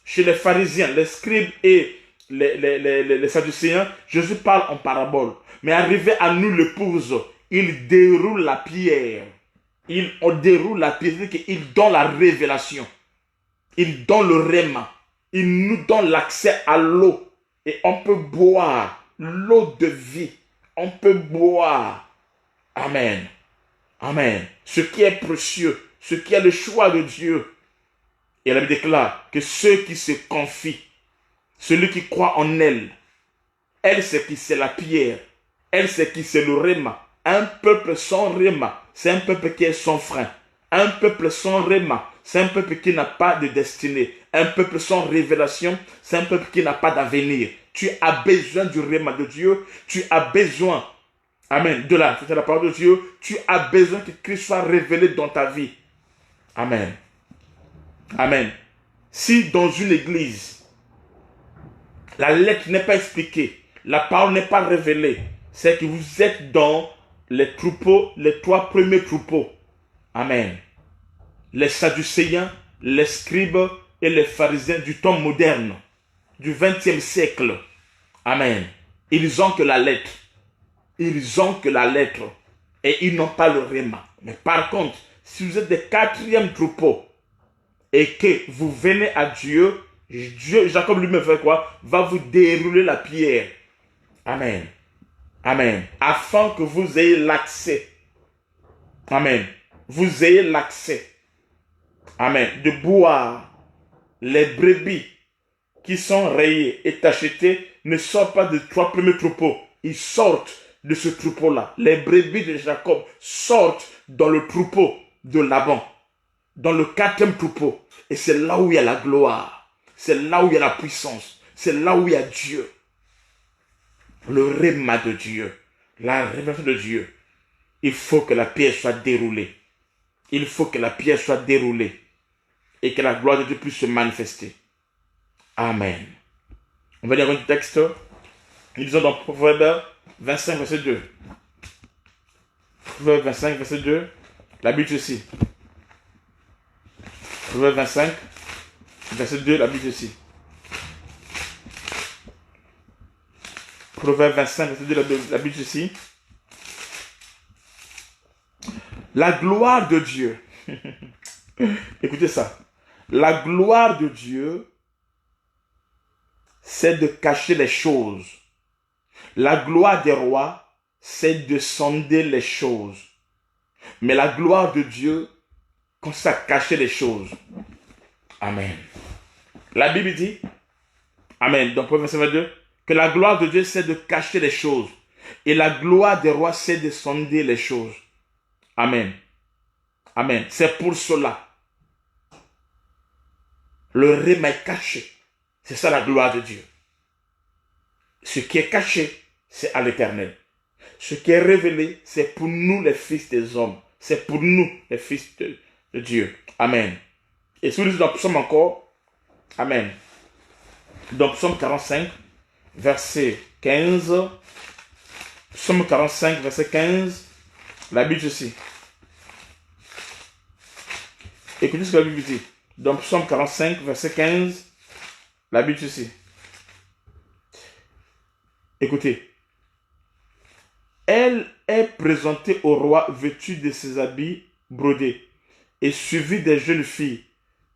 Chez les pharisiens, les scribes et les sadducéens, Jésus parle en parabole. Mais arrivé à nous, l'épouse, il déroule la pierre. On déroule la pierre, c'est-à-dire qu'il donne la révélation. Il donne le réma. Il nous donne l'accès à l'eau. Et on peut boire l'eau de vie. On peut boire. Amen. Amen. Ce qui est précieux, ce qui est le choix de Dieu. Et elle déclare que ceux qui se confient, celui qui croit en elle, elle c'est qui c'est la pierre, elle c'est qui c'est le réma. Un peuple sans réma, c'est un peuple qui est sans frein. Un peuple sans réma, c'est un peuple qui n'a pas de destinée. Un peuple sans révélation, c'est un peuple qui n'a pas d'avenir. Tu as besoin du réma de Dieu, tu as besoin, amen, c'est la parole de Dieu, tu as besoin que Christ soit révélé dans ta vie. Amen. Amen. Si dans une église, la lettre n'est pas expliquée, la parole n'est pas révélée, c'est que vous êtes dans les troupeaux, les 3 premiers troupeaux. Amen. Les sadducéens, les scribes et les pharisiens du temps moderne, du 20e siècle. Amen. Ils ont que la lettre. Ils ont que la lettre. Et ils n'ont pas le réma. Mais par contre, si vous êtes des 4e troupeaux, et que vous venez à Dieu, Jacob lui-même fait quoi? Va vous dérouler la pierre. Amen. Amen. Afin que vous ayez l'accès. Amen. Vous ayez l'accès. Amen. De boire. Les brebis qui sont rayées et tachetées ne sortent pas des 3 premiers troupeaux. Ils sortent de ce troupeau-là. Les brebis de Jacob sortent dans le troupeau de Laban. Dans le 4e troupeau. Et c'est là où il y a la gloire. C'est là où il y a la puissance. C'est là où il y a Dieu. Le réma de Dieu. La révélation de Dieu. Il faut que la pierre soit déroulée. Il faut que la pierre soit déroulée. Et que la gloire de Dieu puisse se manifester. Amen. On va lire un texte. Nous disons dans Proverbe 25, verset 2. Proverbe 25, verset 2. La Bible ceci. Proverbe 25, verset 2, la Bible ceci. Proverbe 25, verset 2, la Bible ceci. La gloire de Dieu. Écoutez ça. La gloire de Dieu, c'est de cacher les choses. La gloire des rois, c'est de sonder les choses. Mais la gloire de Dieu, consiste à cacher les choses. Amen. La Bible dit, Amen, dans Proverbe 22, que la gloire de Dieu, c'est de cacher les choses. Et la gloire des rois, c'est de sonder les choses. Amen. Amen. C'est pour cela. Le réma est caché. C'est ça la gloire de Dieu. Ce qui est caché, c'est à l'Éternel. Ce qui est révélé, c'est pour nous les fils des hommes. C'est pour nous les fils de Dieu. Amen. Et si vous lisez dans Psaume encore, Amen. Dans Psaume 45, verset 15, Psaume 45, verset 15, la Bible ceci. Écoutez ce que la Bible dit. Dans Psaume 45, verset 15, la Bible ceci. Écoutez. Elle est présentée au roi vêtue de ses habits brodés et suivie des jeunes filles,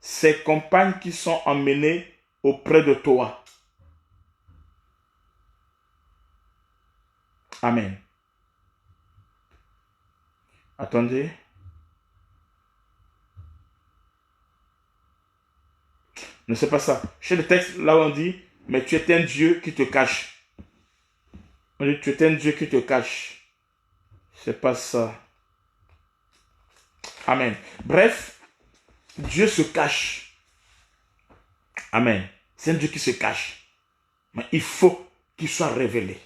ses compagnes qui sont emmenées auprès de toi. Amen. Attendez. Ne c'est pas ça. Chez le texte, là on dit, mais tu es un Dieu qui te cache. On dit, tu es un Dieu qui te cache. C'est pas ça. Amen. Bref, Dieu se cache. Amen. C'est un Dieu qui se cache. Mais il faut qu'il soit révélé.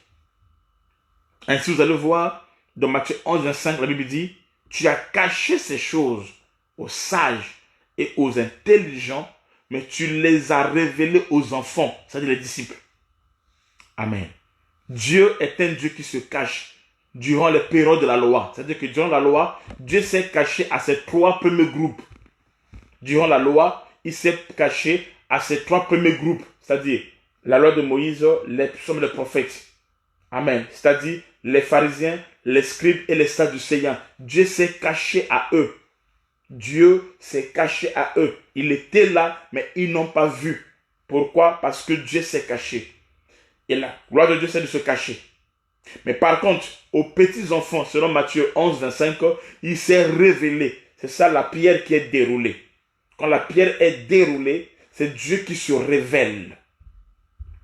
Ainsi, vous allez voir, dans Matthieu 11, 25, la Bible dit, tu as caché ces choses aux sages et aux intelligents, mais tu les as révélées aux enfants, c'est-à-dire les disciples. Amen. Dieu est un Dieu qui se cache durant les périodes de la loi. C'est-à-dire que durant la loi, Dieu s'est caché à ces 3 premiers groupes. Durant la loi, il s'est caché à ces 3 premiers groupes. C'est-à-dire la loi de Moïse, les psaumes, les prophètes. Amen. C'est-à-dire les pharisiens, les scribes et les sadducéens. Dieu s'est caché à eux. Dieu s'est caché à eux. Il était là, mais ils n'ont pas vu. Pourquoi? Parce que Dieu s'est caché. Et la gloire de Dieu, c'est de se cacher. Mais par contre, aux petits enfants, selon Matthieu 11, 25, il s'est révélé. C'est ça la pierre qui est déroulée. Quand la pierre est déroulée, c'est Dieu qui se révèle.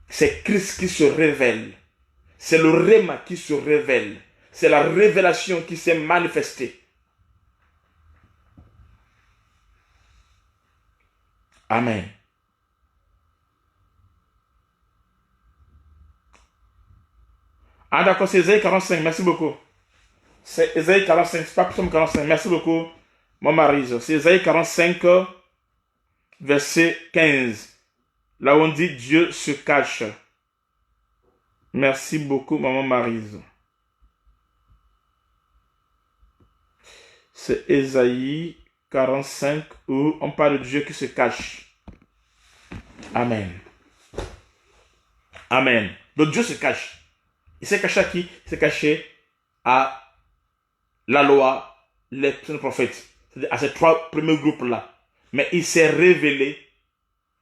C'est Christ qui se révèle. C'est le Réma qui se révèle. C'est la révélation qui s'est manifestée. Amen. Ah d'accord, c'est Ésaïe 45, merci beaucoup. C'est Ésaïe 45, c'est pas Psaume 45, merci beaucoup, mon mari. C'est Ésaïe 45, verset 15. Là où on dit Dieu se cache. Merci beaucoup, maman Maryse. C'est Ésaïe 45 où on parle de Dieu qui se cache. Amen. Amen. Donc Dieu se cache. Il s'est caché à qui? Il s'est caché à la loi, les prophètes. C'est-à-dire à ces 3 premiers groupes-là. Mais il s'est révélé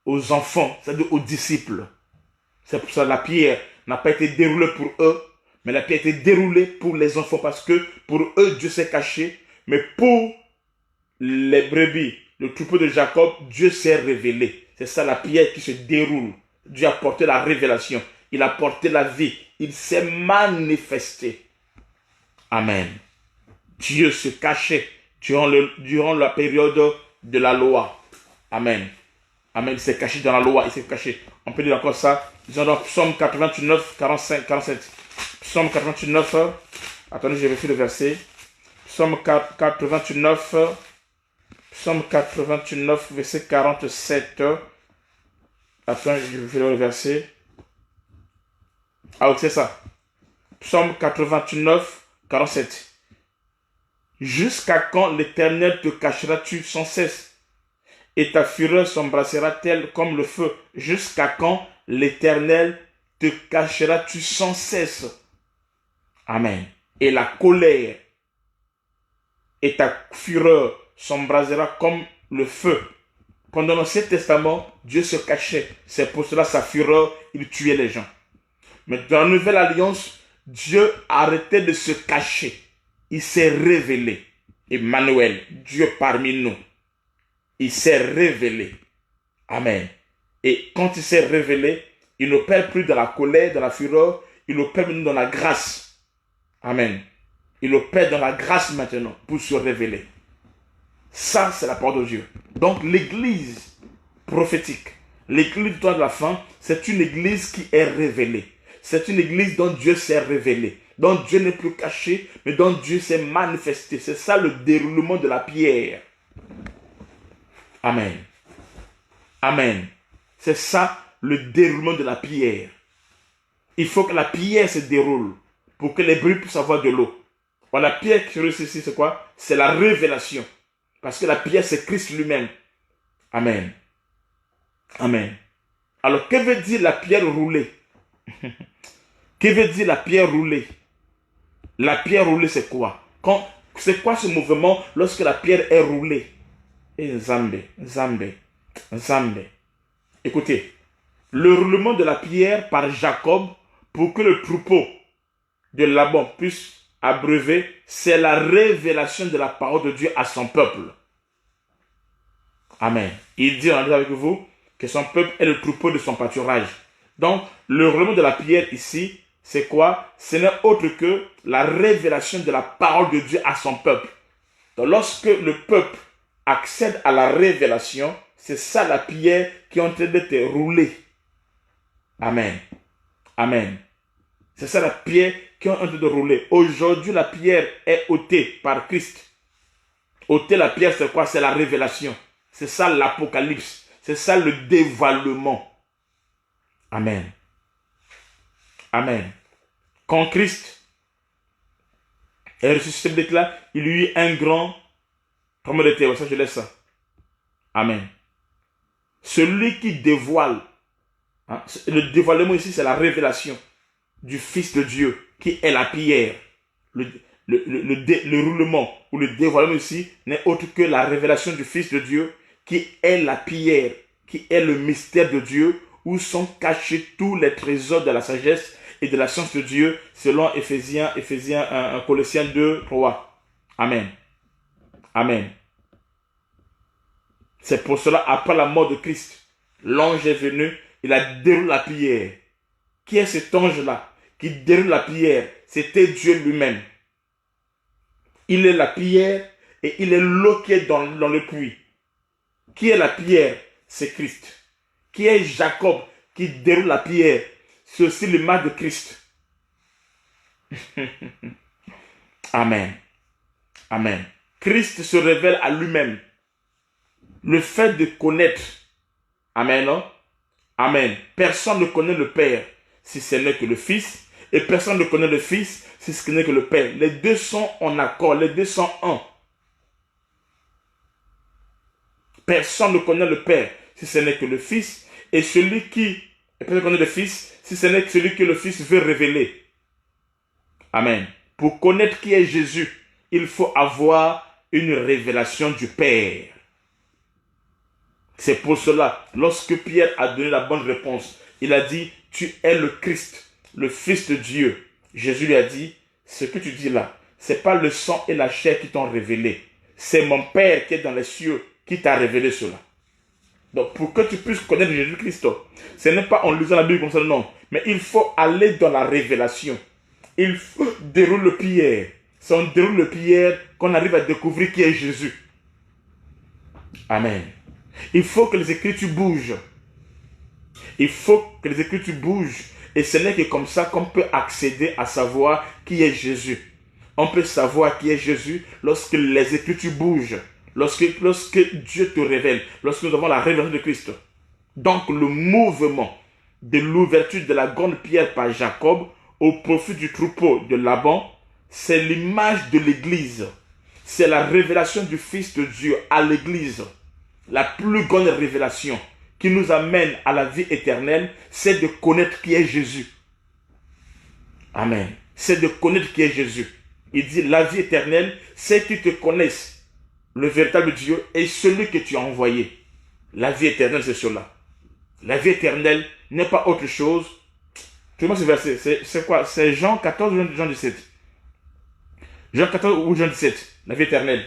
aux enfants, c'est-à-dire aux disciples. C'est pour ça que la pierre n'a pas été déroulée pour eux, mais la pierre a été déroulée pour les enfants, parce que pour eux, Dieu s'est caché, mais pour les brebis, le troupeau de Jacob, Dieu s'est révélé. C'est ça la pierre qui se déroule. Dieu a porté la révélation, il a porté la vie, il s'est manifesté. Amen. Dieu se cachait durant la période de la loi. Amen. Amen. Il s'est caché dans la loi, il s'est caché. On peut dire encore ça. Disons dans Psaume 89, 45, 47. Psaume 89. Attendez, je vais faire le verset. Psaume 89. Psaume 89, verset 47. Attends, je vais faire le verset. Ah oui, c'est ça. Psaume 89, 47. Jusqu'à quand l'Éternel te cachera-tu sans cesse? Et ta fureur s'embrassera-t-elle comme le feu? Jusqu'à quand l'Éternel te cacheras-tu sans cesse? Amen. Et la colère et ta fureur s'embrasera comme le feu. Pendant l'Ancien Testament, Dieu se cachait. C'est pour cela sa fureur, il tuait les gens. Mais dans la Nouvelle Alliance, Dieu arrêtait de se cacher. Il s'est révélé. Emmanuel, Dieu parmi nous. Il s'est révélé. Amen. Et quand il s'est révélé, il n'opère plus dans la colère, dans la fureur, il opère maintenant dans la grâce. Amen. Il opère dans la grâce maintenant pour se révéler. Ça, c'est la parole de Dieu. Donc, l'église prophétique, l'église du temps de la fin, c'est une église qui est révélée. C'est une église dont Dieu s'est révélé, dont Dieu n'est plus caché, mais dont Dieu s'est manifesté. C'est ça le déroulement de la pierre. Amen. Amen. C'est ça le déroulement de la pierre. Il faut que la pierre se déroule pour que les brebis puissent avoir de l'eau. La pierre qui réussit ici, c'est quoi? C'est la révélation. Parce que la pierre, c'est Christ lui-même. Amen. Amen. Alors, que veut dire la pierre roulée? Que veut dire la pierre roulée? La pierre roulée, c'est quoi? C'est quoi ce mouvement lorsque la pierre est roulée? Et Zambe, Zambe, Zambe. Écoutez, le roulement de la pierre par Jacob pour que le troupeau de Laban puisse abreuver, c'est la révélation de la parole de Dieu à son peuple. Amen. Il dit avec vous que son peuple est le troupeau de son pâturage. Donc, le roulement de la pierre ici, c'est quoi? Ce n'est autre que la révélation de la parole de Dieu à son peuple. Donc, lorsque le peuple accède à la révélation, c'est ça la pierre qui est en train d'être roulée. Amen. Amen. C'est ça la pierre qui est en train de rouler. Aujourd'hui, la pierre est ôtée par Christ. Ôter la pierre, c'est quoi? C'est la révélation. C'est ça l'apocalypse. C'est ça le dévoilement. Amen. Amen. Quand Christ est ressuscité, là, il y eut un grand... Comment était ça? Je laisse ça. Amen. Celui qui dévoile, hein, le dévoilement ici, c'est la révélation du Fils de Dieu, qui est la pierre. Le roulement ou le dévoilement ici n'est autre que la révélation du Fils de Dieu, qui est la pierre, qui est le mystère de Dieu, où sont cachés tous les trésors de la sagesse et de la science de Dieu, selon Colossiens 2, 3. Amen. Amen. C'est pour cela, après la mort de Christ, l'ange est venu, il a déroulé la pierre. Qui est cet ange-là qui déroule la pierre? C'était Dieu lui-même. Il est la pierre et il est l'eau qui est dans le puits. Qui est la pierre? C'est Christ. Qui est Jacob qui déroule la pierre? C'est aussi l'image de Christ. Amen. Amen. Christ se révèle à lui-même. Le fait de connaître, amen, non? Amen. Personne ne connaît le Père si ce n'est que le Fils, et personne ne connaît le Fils si ce n'est que le Père. Les deux sont en accord, les deux sont un. Personne ne connaît le Père si ce n'est que le Fils, et celui qui personne ne connaît le Fils si ce n'est que celui que le Fils veut révéler. Amen. Pour connaître qui est Jésus, il faut avoir une révélation du Père. C'est pour cela, lorsque Pierre a donné la bonne réponse, il a dit, tu es le Christ, le Fils de Dieu. Jésus lui a dit, ce que tu dis là, ce n'est pas le sang et la chair qui t'ont révélé. C'est mon Père qui est dans les cieux qui t'a révélé cela. Donc, pour que tu puisses connaître Jésus-Christ, ce n'est pas en lisant la Bible comme ça, non. Mais il faut aller dans la révélation. Il faut dérouler le Pierre. C'est en déroule le Pierre qu'on arrive à découvrir qui est Jésus. Amen. Il faut que les Écritures bougent. Il faut que les Écritures bougent. Et ce n'est que comme ça qu'on peut accéder à savoir qui est Jésus. On peut savoir qui est Jésus lorsque les Écritures bougent. Lorsque Dieu te révèle. Lorsque nous avons la révélation de Christ. Donc le mouvement de l'ouverture de la grande pierre par Jacob au profit du troupeau de Laban, c'est l'image de l'Église. C'est la révélation du Fils de Dieu à l'Église. La plus grande révélation qui nous amène à la vie éternelle, c'est de connaître qui est Jésus. Amen. C'est de connaître qui est Jésus. Il dit, la vie éternelle, c'est qu'ils te connaissent, le véritable Dieu et celui que tu as envoyé. La vie éternelle, c'est cela. La vie éternelle n'est pas autre chose. Tout le monde ce verset, c'est quoi? C'est Jean 14 ou Jean 17? Jean 14 ou Jean 17, la vie éternelle.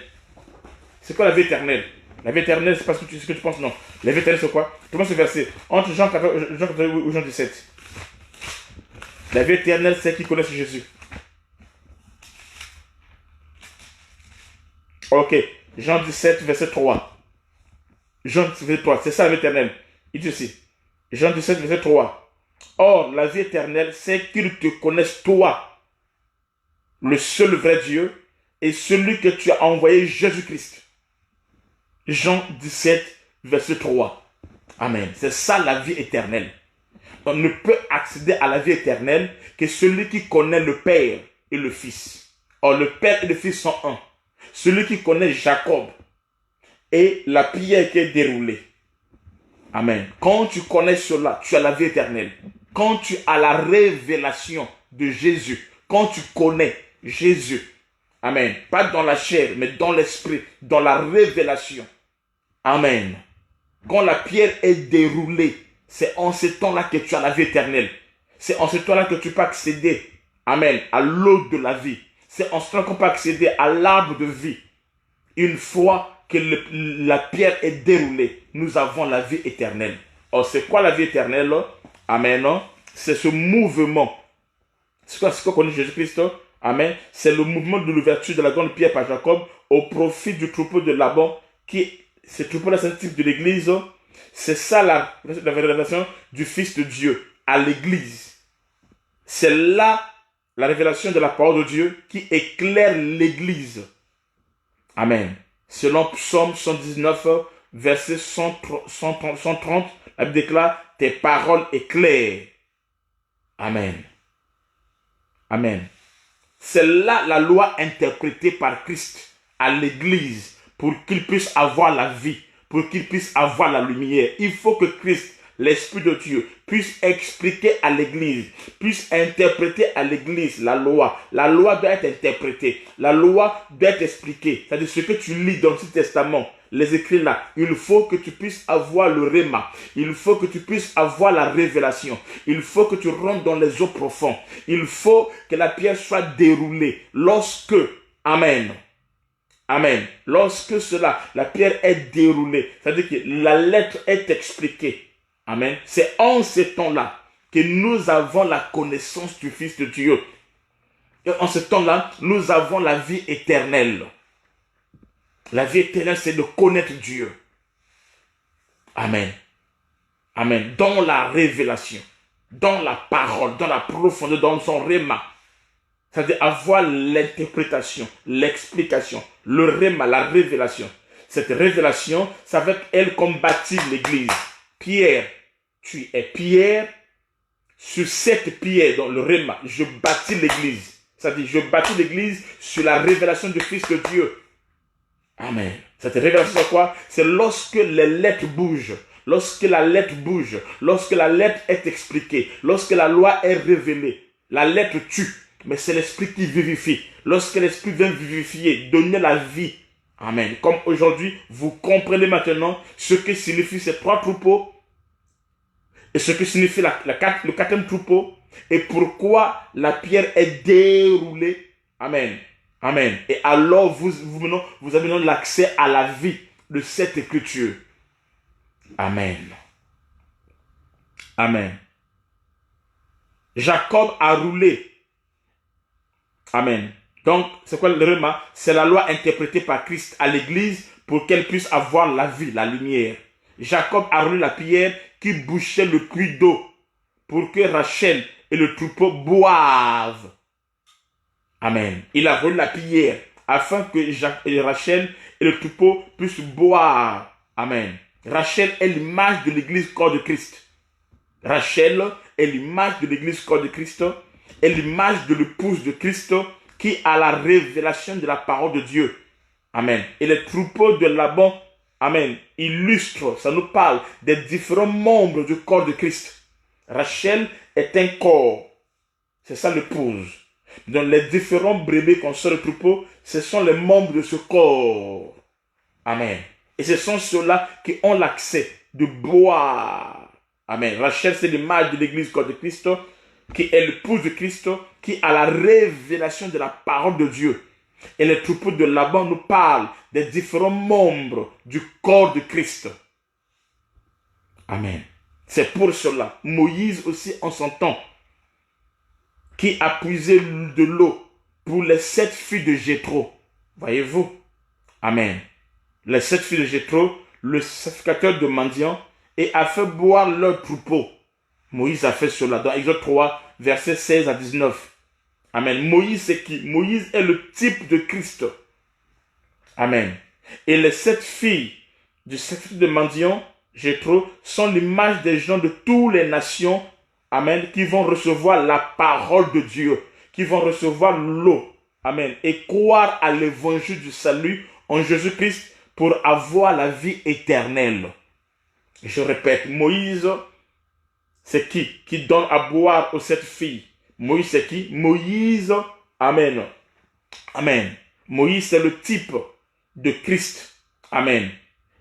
C'est quoi la vie éternelle? La vie éternelle, c'est pas ce que tu penses, non. La vie éternelle, c'est quoi? Tout le monde ce verset, entre Jean 14 ou Jean 17. La vie éternelle, c'est qui connaissent Jésus. Ok, Jean 17, verset 3. Jean 17, verset 3, c'est ça la vie éternelle. Il dit aussi, Jean 17, verset 3. Or, la vie éternelle, c'est qu'ils te connaissent toi, le seul vrai Dieu, et celui que tu as envoyé, Jésus-Christ. Jean 17, verset 3. Amen. C'est ça la vie éternelle. On ne peut accéder à la vie éternelle que celui qui connaît le Père et le Fils. Or, le Père et le Fils sont un. Celui qui connaît Jacob et la pierre qui est déroulée. Amen. Quand tu connais cela, tu as la vie éternelle. Quand tu as la révélation de Jésus, quand tu connais Jésus, amen, pas dans la chair, mais dans l'esprit, dans la révélation, amen, quand la pierre est déroulée, c'est en ce temps-là que tu as la vie éternelle. C'est en ce temps-là que tu peux accéder, amen, à l'eau de la vie. C'est en ce temps qu'on peut accéder à l'arbre de vie. Une fois que la pierre est déroulée, nous avons la vie éternelle. Or, c'est quoi la vie éternelle? Amen. C'est ce mouvement. C'est quoi qu'on connaît Jésus-Christ? Amen. C'est le mouvement de l'ouverture de la grande pierre par Jacob au profit du troupeau de Laban. Ce troupeau-là, c'est un type de l'église. C'est ça la révélation du Fils de Dieu à l'église. C'est là la révélation de la parole de Dieu qui éclaire l'église. Amen. Selon Psaume 119, verset 130, la Bible déclare, tes paroles éclairent. Amen. Amen. C'est là la loi interprétée par Christ à l'église pour qu'il puisse avoir la vie, pour qu'il puisse avoir la lumière. Il faut que Christ, l'Esprit de Dieu, puisse expliquer à l'église, puisse interpréter à l'église la loi. La loi doit être interprétée. La loi doit être expliquée. C'est-à-dire ce que tu lis dans le Testament, les écrits là, il faut que tu puisses avoir le réma. Il faut que tu puisses avoir la révélation. Il faut que tu rentres dans les eaux profondes. Il faut que la pierre soit déroulée. Lorsque, amen, amen, lorsque cela, la pierre est déroulée, c'est-à-dire que la lettre est expliquée. Amen. C'est en ce temps-là que nous avons la connaissance du Fils de Dieu. Et en ce temps-là, nous avons la vie éternelle. La vie éternelle, c'est de connaître Dieu. Amen. Amen. Dans la révélation, dans la parole, dans la profondeur, dans son réma. C'est-à-dire avoir l'interprétation, l'explication, le réma, la révélation. Cette révélation, c'est avec elle qu'on bâtit l'église. Pierre, tu es pierre. Sur cette pierre, dans le réma, je bâtis l'église. C'est-à-dire, je bâtis l'église sur la révélation du Fils de Dieu. Amen. Cette révélation, c'est quoi? C'est lorsque les lettres bougent. Lorsque la lettre bouge. Lorsque la lettre est expliquée. Lorsque la loi est révélée. La lettre tue. Mais c'est l'esprit qui vivifie. Lorsque l'esprit vient vivifier, donner la vie. Amen. Comme aujourd'hui, vous comprenez maintenant ce que signifient ces trois troupeaux. Et ce que signifie le quatrième troupeau. Et pourquoi la pierre est déroulée. Amen. Amen. Et alors, vous avez maintenant l'accès à la vie de cette écriture. Amen. Amen. Jacob a roulé. Amen. Donc, c'est quoi le réma? C'est la loi interprétée par Christ à l'église pour qu'elle puisse avoir la vie, la lumière. Jacob a roulé la pierre qui bouchait le puits d'eau pour que Rachel et le troupeau boivent. Amen. Il a roulé la pierre afin que Rachel et le troupeau puissent boire. Amen. Rachel est l'image de l'église corps de Christ. Rachel est l'image de l'église corps de Christ, est l'image de l'épouse de Christ qui a la révélation de la parole de Dieu. Amen. Et les troupeaux de Laban, amen, illustrent, ça nous parle des différents membres du corps de Christ. Rachel est un corps. C'est ça l'épouse. Donc les différents brebis qu'on sort le troupeau, ce sont les membres de ce corps. Amen. Et ce sont ceux-là qui ont l'accès de boire. Amen. Rachel, c'est l'image de l'église corps de Christ, qui est l'épouse de Christ, qui a la révélation de la parole de Dieu. Et les troupeaux de Laban nous parlent des différents membres du corps de Christ. Amen. C'est pour cela, Moïse aussi en son temps, qui a puisé de l'eau pour les 7 filles de Jéthro. Voyez-vous? Amen. Les 7 filles de Jéthro, le sacrificateur de mendiants, et a fait boire leur troupeau. Moïse a fait cela dans Exode 3, versets 16 à 19. Amen. Moïse, c'est qui? Moïse est le type de Christ. Amen. Et les 7 filles du sacrificateur de mendiants, Jéthro, sont l'image des gens de toutes les nations. Amen. Qui vont recevoir la parole de Dieu. Qui vont recevoir l'eau. Amen. Et croire à l'évangile du salut en Jésus-Christ pour avoir la vie éternelle. Je répète, Moïse, c'est qui donne à boire aux 7 filles Moïse, c'est qui? Moïse, amen. Amen. Moïse, c'est le type de Christ. Amen.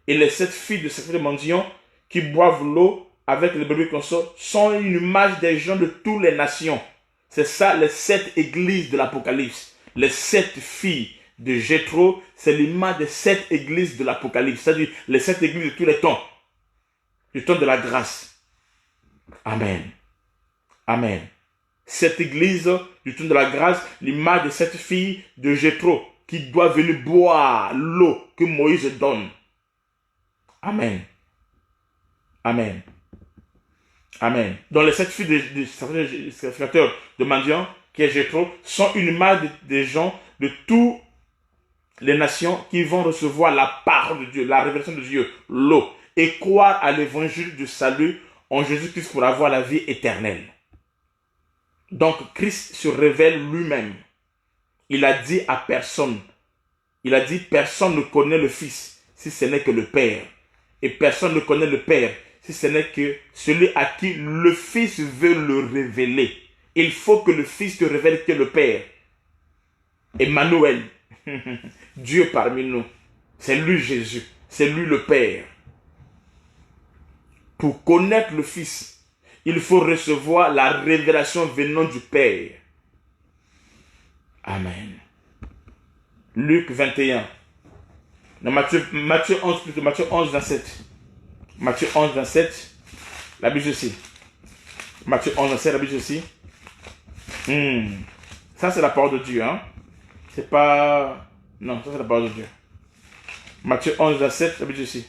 Et les 7 filles de sacrifice mendiants qui boivent l'eau avec les brebis consorts sont une image des gens de toutes les nations. C'est ça, les 7 églises de l'Apocalypse. Les 7 filles de Jéthro, c'est l'image des 7 églises de l'Apocalypse. C'est-à-dire les 7 églises de tous les temps. Du temps de la grâce. Amen. Amen. Cette église du temps de la grâce, l'image de cette fille de Jéthro qui doit venir boire l'eau que Moïse donne. Amen. Amen. Amen. Donc les 7 filles de sacrificateurs de mendiants, qui est Jéthro, sont une image des gens de toutes les nations qui vont recevoir la parole de Dieu, la révélation de Dieu, l'eau, et croire à l'évangile du salut en Jésus-Christ pour avoir la vie éternelle. Donc Christ se révèle lui-même. Il a dit à personne, il a dit personne ne connaît le Fils si ce n'est que le Père. Et personne ne connaît le Père si ce n'est que celui à qui le Fils veut le révéler. Il faut que le Fils te révèle que le Père. Emmanuel, Dieu parmi nous, c'est lui Jésus, c'est lui le Père. Pour connaître le Fils, il faut recevoir la révélation venant du Père. Amen. Luc 21. Dans Matthieu 11, plutôt Matthieu 11, 27. Matthieu 11, 27. La Bible aussi. Matthieu 11, 27, la Bible aussi. Ça, c'est la parole de Dieu. Hein? C'est pas... Non, ça, c'est la parole de Dieu. Matthieu 11, 27, la Bible aussi.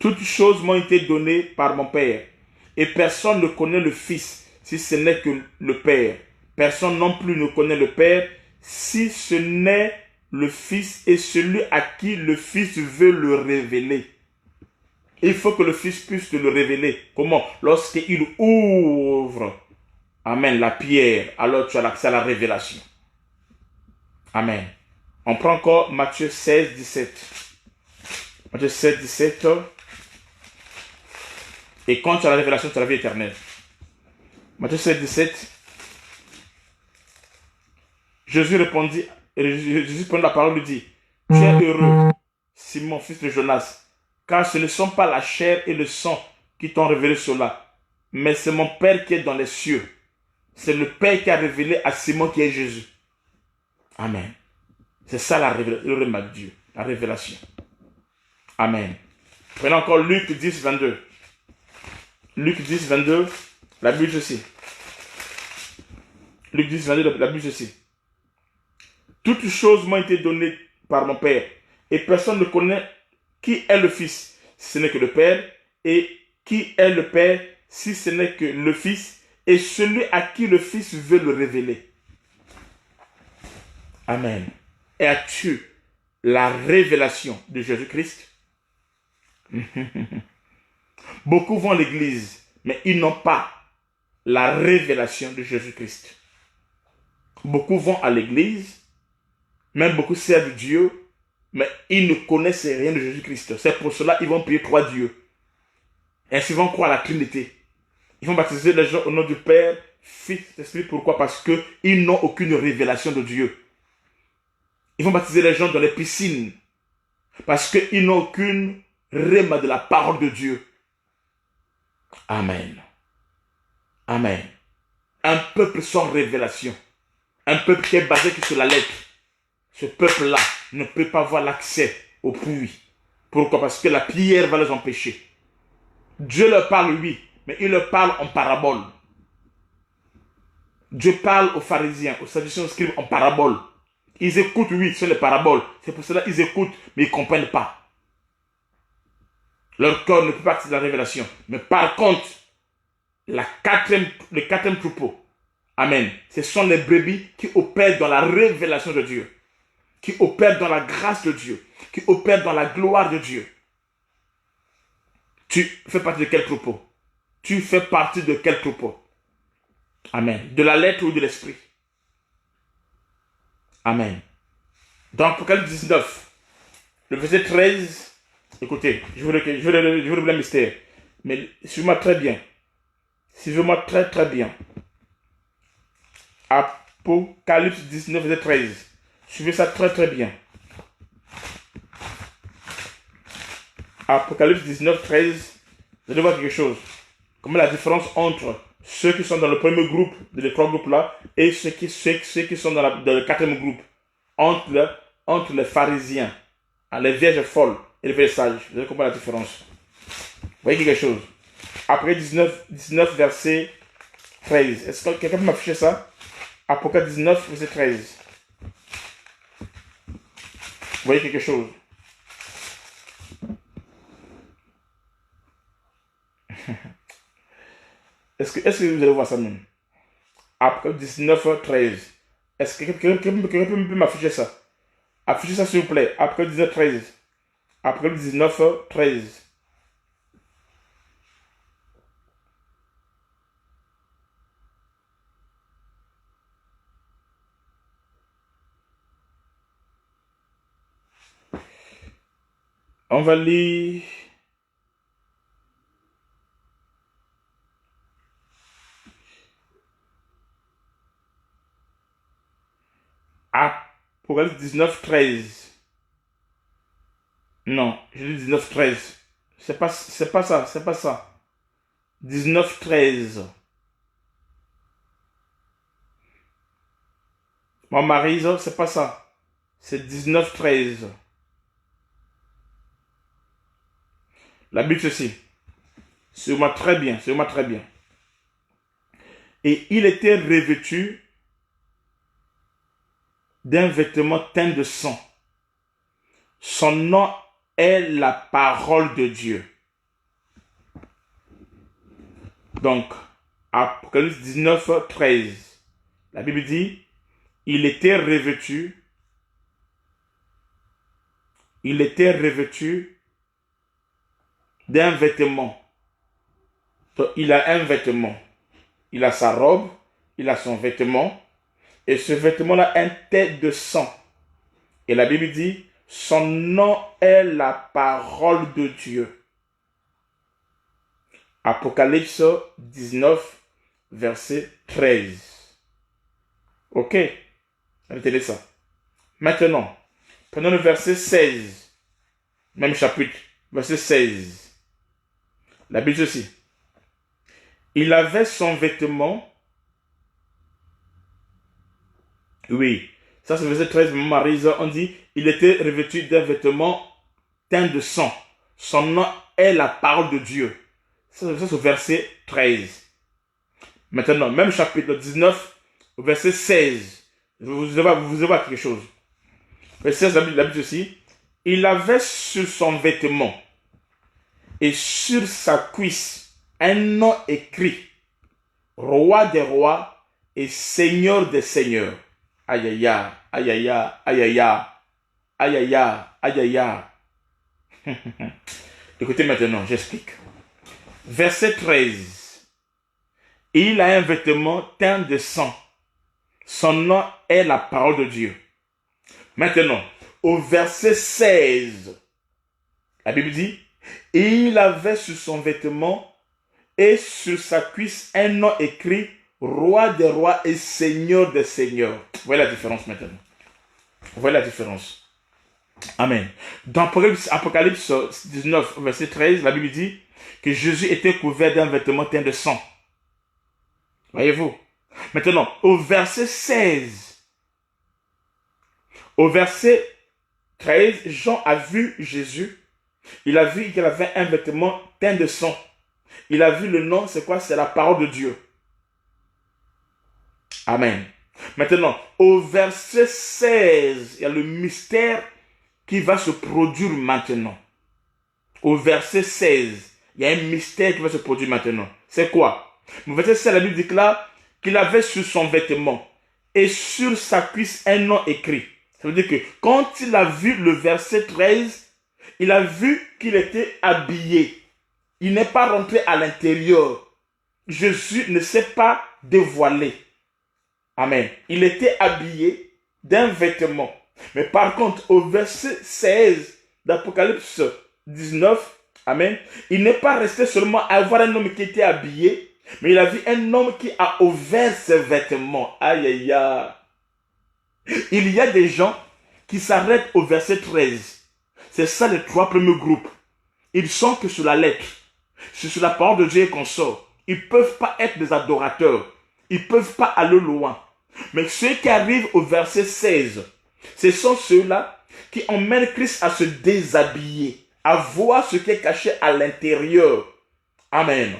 Toutes choses m'ont été données par mon Père. Et personne ne connaît le Fils si ce n'est que le Père. Personne non plus ne connaît le Père si ce n'est le Fils et celui à qui le Fils veut le révéler. Il faut que le Fils puisse te le révéler. Comment? Lorsqu'il ouvre, amen, la pierre, alors tu as l'accès à la révélation. Amen. On prend encore Matthieu 16, 17. Matthieu 16, 17. Et quand tu as la révélation, tu as la vie éternelle. Matthieu 16, 17. Jésus prenant la parole, lui dit, tu es heureux, Simon, fils de Jonas, car ce ne sont pas la chair et le sang qui t'ont révélé cela, mais c'est mon Père qui est dans les cieux. C'est le Père qui a révélé à Simon qui est Jésus. Amen. C'est ça le règne de Dieu, la révélation. Amen. Prenons encore Luc 10, 22. Luc 10, 22, la Bible aussi. Luc 10, 22, la Bible aussi. Toutes choses m'ont été données par mon Père, et personne ne connaît qui est le Fils, si ce n'est que le Père, et qui est le Père, si ce n'est que le Fils, et celui à qui le Fils veut le révéler. Amen. Et as-tu la révélation de Jésus-Christ? Beaucoup vont à l'église, mais ils n'ont pas la révélation de Jésus-Christ. Beaucoup vont à l'église, même beaucoup servent Dieu, mais ils ne connaissent rien de Jésus-Christ. C'est pour cela qu'ils vont prier 3 dieux. Ainsi, ils vont croire à la Trinité. Ils vont baptiser les gens au nom du Père, Fils, Esprit. Pourquoi? Parce qu'ils n'ont aucune révélation de Dieu. Ils vont baptiser les gens dans les piscines, parce qu'ils n'ont aucune rhéma de la parole de Dieu. Amen. Amen. Un peuple sans révélation. Un peuple qui est basé sur la lettre. Ce peuple-là ne peut pas avoir l'accès au puits. Pourquoi? Parce que la prière va les empêcher. Dieu leur parle, oui, mais il leur parle en parabole. Dieu parle aux pharisiens, aux sadducéens, aux scribes en parabole. Ils écoutent, oui, ce sont les paraboles. C'est pour cela qu'ils écoutent, mais ils ne comprennent pas. Leur cœur ne peut pas accéder à la révélation. Mais par contre, le quatrième troupeau, amen, ce sont les brebis qui opèrent dans la révélation de Dieu, qui opèrent dans la grâce de Dieu, qui opèrent dans la gloire de Dieu. Tu fais partie de quel troupeau? Tu fais partie de quel troupeau? Amen. De la lettre ou de l'esprit? Amen. Dans Apocalypse 19, le verset 13, écoutez, je vous révèle le mystère, mais suivez-moi très bien. Suivez-moi très très bien. Apocalypse 19, verset 13. Suivez ça très très bien. Apocalypse 19, 13. Vous allez voir quelque chose. Comment la différence entre ceux qui sont dans le premier groupe, de les trois groupes-là, et ceux qui sont dans le quatrième groupe. Entre les pharisiens, les vierges folles et les vierges sages. Vous allez comprendre la différence. Vous voyez quelque chose. Après 19 verset 13. Est-ce que quelqu'un peut m'afficher ça? Apocalypse 19, verset 13. Vous voyez quelque chose? Est-ce que vous allez voir ça même? Apocalypse 19, 13. Est-ce que quelqu'un peut m'afficher ça? Affichez ça s'il vous plaît. Apocalypse 19, 13. Apocalypse 19, 13. On va lire. Apocalypse 19, 13. Non, je dis 19, 13. C'est pas ça. 19, 13. Mon mari, c'est pas ça. C'est 19, 13. La Bible ceci. Suivez-moi très bien. Et il était revêtu d'un vêtement teint de sang. Son nom est la parole de Dieu. Donc, Apocalypse 19, 13. La Bible dit, il était revêtu d'un vêtement. Donc, il a un vêtement. Il a sa robe, il a son vêtement, et ce vêtement-là est un tête de sang. Et la Bible dit, son nom est la parole de Dieu. Apocalypse 19, verset 13. Ok? Retenez ça. Maintenant, prenons le verset 16. Même chapitre, verset 16. La Bible dit aussi. Il avait son vêtement. Oui, ça c'est le verset 13, Marie, on dit, il était revêtu d'un vêtement teint de sang. Son nom est la parole de Dieu. Ça c'est le verset 13. Maintenant, même chapitre 19, verset 16. Vous allez voir quelque chose. Verset 16, la Bible aussi. Il avait sur son vêtement et sur sa cuisse un nom écrit, Roi des rois et Seigneur des seigneurs. Aïe aïe aïe, aïe aïe aïe aïe aïe aïe aïe aïe. Écoutez maintenant, j'explique. Verset 13. Il a un vêtement teint de sang. Son nom est la parole de Dieu. Maintenant, au verset 16, la Bible dit, il avait sur son vêtement et sur sa cuisse un nom écrit, Roi des rois et Seigneur des seigneurs. Vous voyez la différence maintenant. Vous voyez la différence. Amen. Dans Apocalypse 19, verset 13, la Bible dit que Jésus était couvert d'un vêtement teint de sang. Voyez-vous. Maintenant, au verset 16, au verset 13, Jean a vu Jésus. Il a vu qu'il avait un vêtement teint de sang. Il a vu le nom, c'est quoi? C'est la parole de Dieu. Amen. Maintenant, au verset 16, il y a le mystère qui va se produire maintenant. Au verset 16, il y a un mystère qui va se produire maintenant. C'est quoi? Au verset 16, la Bible dit là qu'il avait sur son vêtement et sur sa cuisse un nom écrit. Ça veut dire que quand il a vu le verset 13, il a vu qu'il était habillé. Il n'est pas rentré à l'intérieur. Jésus ne s'est pas dévoilé. Amen. Il était habillé d'un vêtement. Mais par contre, au verset 16 d'Apocalypse 19, amen, il n'est pas resté seulement à voir un homme qui était habillé, Mais il a vu un homme qui a ouvert ses vêtements. Aïe, aïe, aïe. Il y a des gens qui s'arrêtent au verset 13. C'est ça les 3 premiers groupes. Ils sont que sur la lettre. C'est sur la parole de Dieu qu'on sort. Ils ne peuvent pas être des adorateurs. Ils ne peuvent pas aller loin. Mais ceux qui arrivent au verset 16, ce sont ceux-là qui emmènent Christ à se déshabiller, à voir ce qui est caché à l'intérieur. Amen.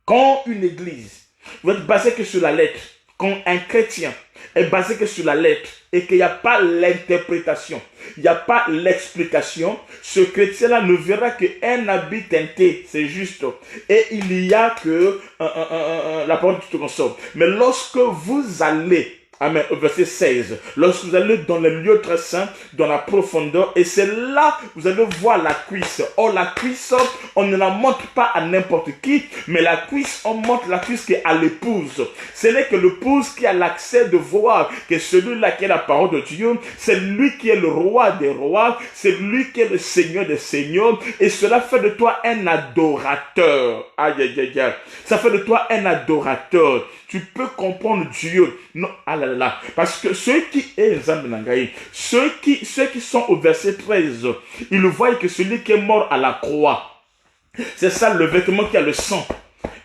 Quand une église va être basée que sur la lettre, quand un chrétien est basé que sur la lettre et qu'il n'y a pas l'interprétation, il n'y a pas l'explication, ce chrétien-là ne verra qu'un habit teinté, c'est juste. Et il n'y a que la parole qui te consomme. Mais lorsque vous allez, amen, au verset 16, lorsque vous allez dans le lieu très saint, dans la profondeur, et c'est là que vous allez voir la cuisse. Or, la cuisse, on ne la montre pas à n'importe qui, mais la cuisse, on montre la cuisse qui est à l'épouse. Ce n'est que l'épouse qui a l'accès de voir que celui-là qui est la parole de Dieu, c'est lui qui est le roi des rois, c'est lui qui est le Seigneur des seigneurs, et cela fait de toi un adorateur. Aïe, aïe, aïe, aïe. Ça fait de toi un adorateur. Tu peux comprendre Dieu. Non, ah là là. Parce que ceux qui sont au verset 13, ils voient que celui qui est mort à la croix, c'est ça le vêtement qui a le sang.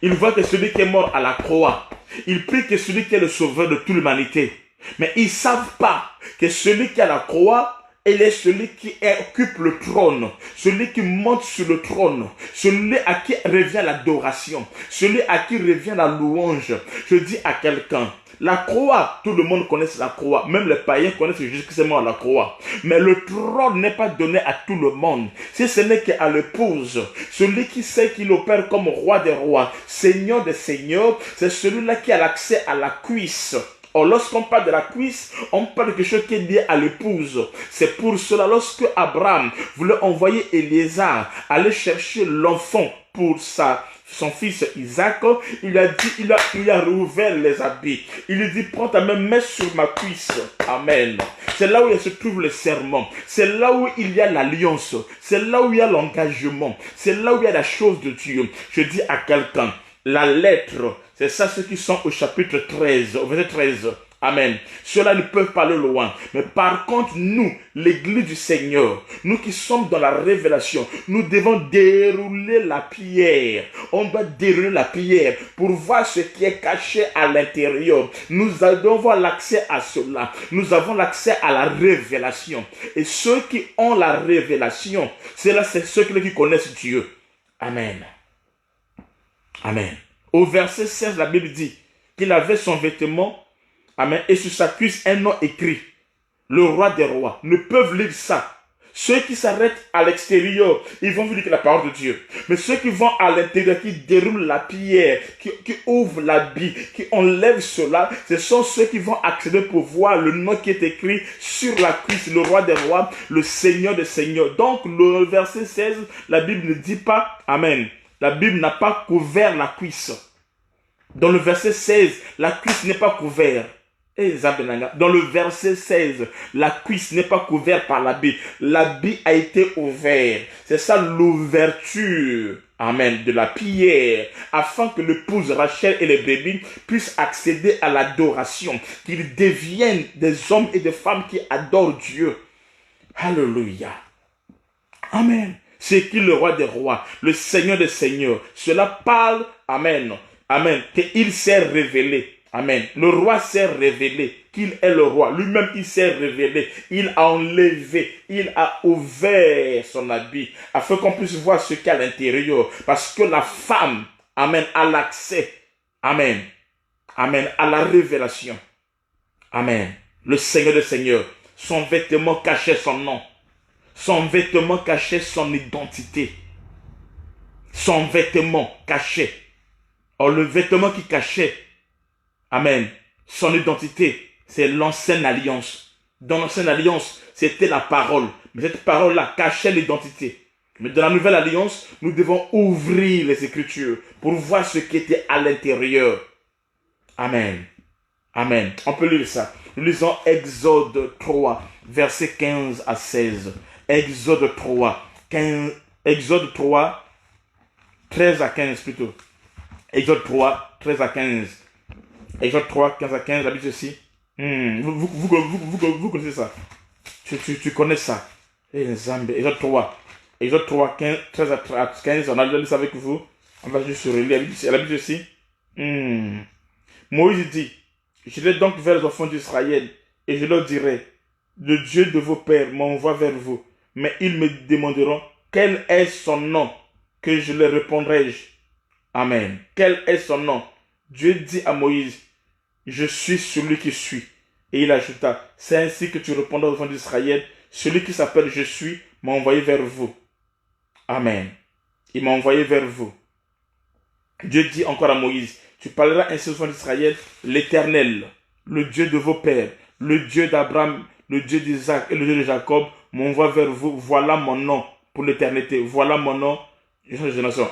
Ils voient que celui qui est mort à la croix, ils prient que celui qui est le sauveur de toute l'humanité. Mais ils ne savent pas que celui qui est à la croix, il est celui qui occupe le trône, celui qui monte sur le trône, celui à qui revient l'adoration, celui à qui revient la louange. Je dis à quelqu'un, la croix, tout le monde connaît la croix, même les païens connaissent justement la croix. Mais le trône n'est pas donné à tout le monde. Si ce n'est qu'à l'épouse, celui qui sait qu'il opère comme roi des rois, seigneur des seigneurs, c'est celui-là qui a l'accès à la cuisse. Or, lorsqu'on parle de la cuisse, on parle de quelque chose qui est lié à l'épouse. C'est pour cela, lorsque Abraham voulait envoyer Éléazar aller chercher l'enfant pour son fils Isaac, il a rouvert les habits. Il lui dit, prends ta main, mets sur ma cuisse. Amen. C'est là où il se trouve le serment. C'est là où il y a l'alliance. C'est là où il y a l'engagement. C'est là où il y a la chose de Dieu. Je dis à quelqu'un, la lettre, c'est ça ceux qui sont au chapitre 13, au verset 13. Amen. Ceux-là ne peuvent pas aller loin. Mais par contre, nous, l'église du Seigneur, nous qui sommes dans la révélation, nous devons dérouler la pierre. On doit dérouler la pierre pour voir ce qui est caché à l'intérieur. Nous allons avoir l'accès à cela. Nous avons l'accès à la révélation. Et ceux qui ont la révélation, c'est ceux qui connaissent Dieu. Amen. Amen. Au verset 16, la Bible dit qu'il avait son vêtement, amen, et sur sa cuisse un nom écrit, le roi des rois. Ne peuvent lire ça. Ceux qui s'arrêtent à l'extérieur, ils vont vous dire que la parole de Dieu. Mais ceux qui vont à l'intérieur, qui déroulent la pierre, qui ouvrent l'habit, qui enlèvent cela, ce sont ceux qui vont accéder pour voir le nom qui est écrit sur la cuisse, le roi des rois, le Seigneur des seigneurs. Donc, le verset 16, la Bible ne dit pas, amen, la Bible n'a pas couvert la cuisse. Dans le verset 16, la cuisse n'est pas couverte. Dans le verset 16, la cuisse n'est pas couverte par l'habit. L'habit a été ouvert. C'est ça l'ouverture, amen, de la pierre, afin que l'épouse Rachel et les brebis puissent accéder à l'adoration, qu'ils deviennent des hommes et des femmes qui adorent Dieu. Alléluia. Amen. C'est qui le roi des rois, le Seigneur des seigneurs. Cela parle, amen, amen, qu'il s'est révélé. Amen. Le roi s'est révélé qu'il est le roi. Lui-même, il s'est révélé. Il a enlevé, il a ouvert son habit afin qu'on puisse voir ce qu'il y a à l'intérieur. Parce que la femme, amen, a l'accès, amen, amen, à la révélation. Amen. Le Seigneur des seigneurs, son vêtement cachait son nom. Son vêtement cachait son identité. Son vêtement cachait. Or, le vêtement qui cachait, amen, son identité, c'est l'ancienne alliance. Dans l'ancienne alliance, c'était la parole. Mais cette parole-là cachait l'identité. Mais dans la nouvelle alliance, nous devons ouvrir les Écritures pour voir ce qui était à l'intérieur. Amen. Amen. On peut lire ça. Nous lisons Exode 3, versets 15 à 16. Exode 3, 13 à 15 plutôt. Exode 3, 13 à 15. Exode 3, 15 à 15, la Bible ceci. Vous connaissez ça. Tu connais ça. Exode 3. Exode 3, 15, 13 à 15. On a déjà lu ça avec vous. On va juste relire la Bible ceci. Moïse dit, j'irai donc vers les enfants d'Israël et je leur dirai, le Dieu de vos pères m'envoie vers vous. Mais ils me demanderont, quel est son nom, que je leur répondrai-je. Amen. Quel est son nom? Dieu dit à Moïse, je suis celui qui suis. Et il ajouta, c'est ainsi que tu répondras aux enfants d'Israël, celui qui s'appelle je suis m'a envoyé vers vous. Amen. Il m'a envoyé vers vous. Dieu dit encore à Moïse, tu parleras ainsi aux enfants d'Israël, l'Éternel, le Dieu de vos pères, le Dieu d'Abraham, le Dieu d'Isaac et le Dieu de Jacob m'envoie vers vous. Voilà mon nom pour l'éternité. Voilà mon nom.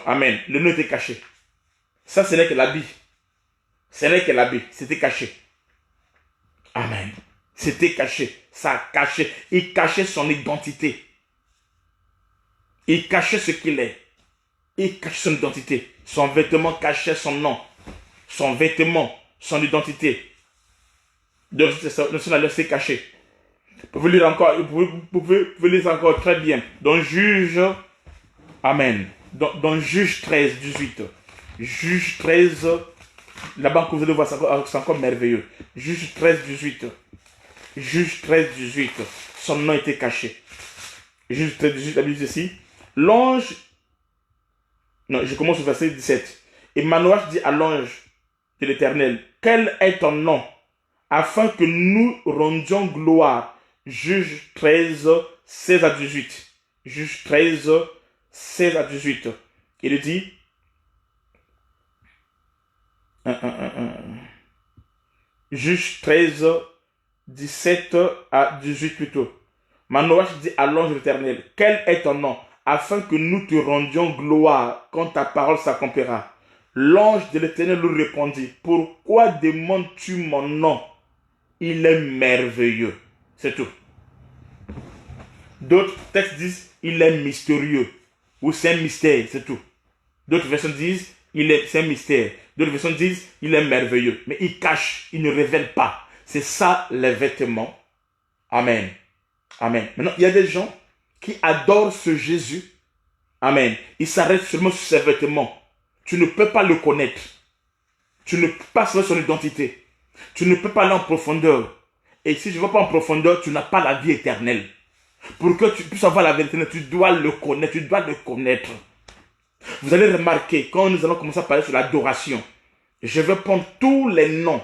Amen. Le nom était caché. Ça, ce n'est que l'habit. Ce n'est que l'habit. C'était caché. Amen. C'était caché. Ça cachait. Il cachait son identité. Il cachait ce qu'il est. Il cachait son identité. Son vêtement cachait son nom. Son vêtement, son identité. Donc, son alliance est cachée. Vous pouvez lire encore, vous pouvez lire encore très bien. Dans Juge, Amen. Dans Juge 13, 18. Juge 13, là-bas que vous allez voir, c'est encore merveilleux. Juge 13, 18. Juge 13, 18. Son nom était caché. Juge 13, 18, la Bible dit ceci. L'ange, non, je commence au verset 17. Et Manoach dit à l'ange de l'Éternel, quel est ton nom, afin que nous rendions gloire. Juge 13, 16 à 18. Juge 13, 16 à 18. Il dit, Juge 13, 17 à 18 plutôt. Manoach dit à l'ange de l'Éternel, quel est ton nom, afin que nous te rendions gloire quand ta parole s'accomplira. L'ange de l'Éternel lui répondit, pourquoi demandes-tu mon nom? Il est merveilleux. C'est tout. D'autres textes disent, il est mystérieux. Ou c'est un mystère, c'est tout. D'autres versions disent, c'est un mystère. D'autres versions disent, il est merveilleux. Mais il cache, il ne révèle pas. C'est ça les vêtements. Amen. Amen. Maintenant, il y a des gens qui adorent ce Jésus. Amen. Ils s'arrêtent seulement sur ses vêtements. Tu ne peux pas le connaître. Tu ne peux pas savoir son identité. Tu ne peux pas aller en profondeur. Et si tu ne vas pas en profondeur, tu n'as pas la vie éternelle. Pour que tu puisses avoir la vie éternelle, tu dois le connaître. Tu dois le connaître. Vous allez remarquer, quand nous allons commencer à parler sur l'adoration, je vais prendre tous les noms.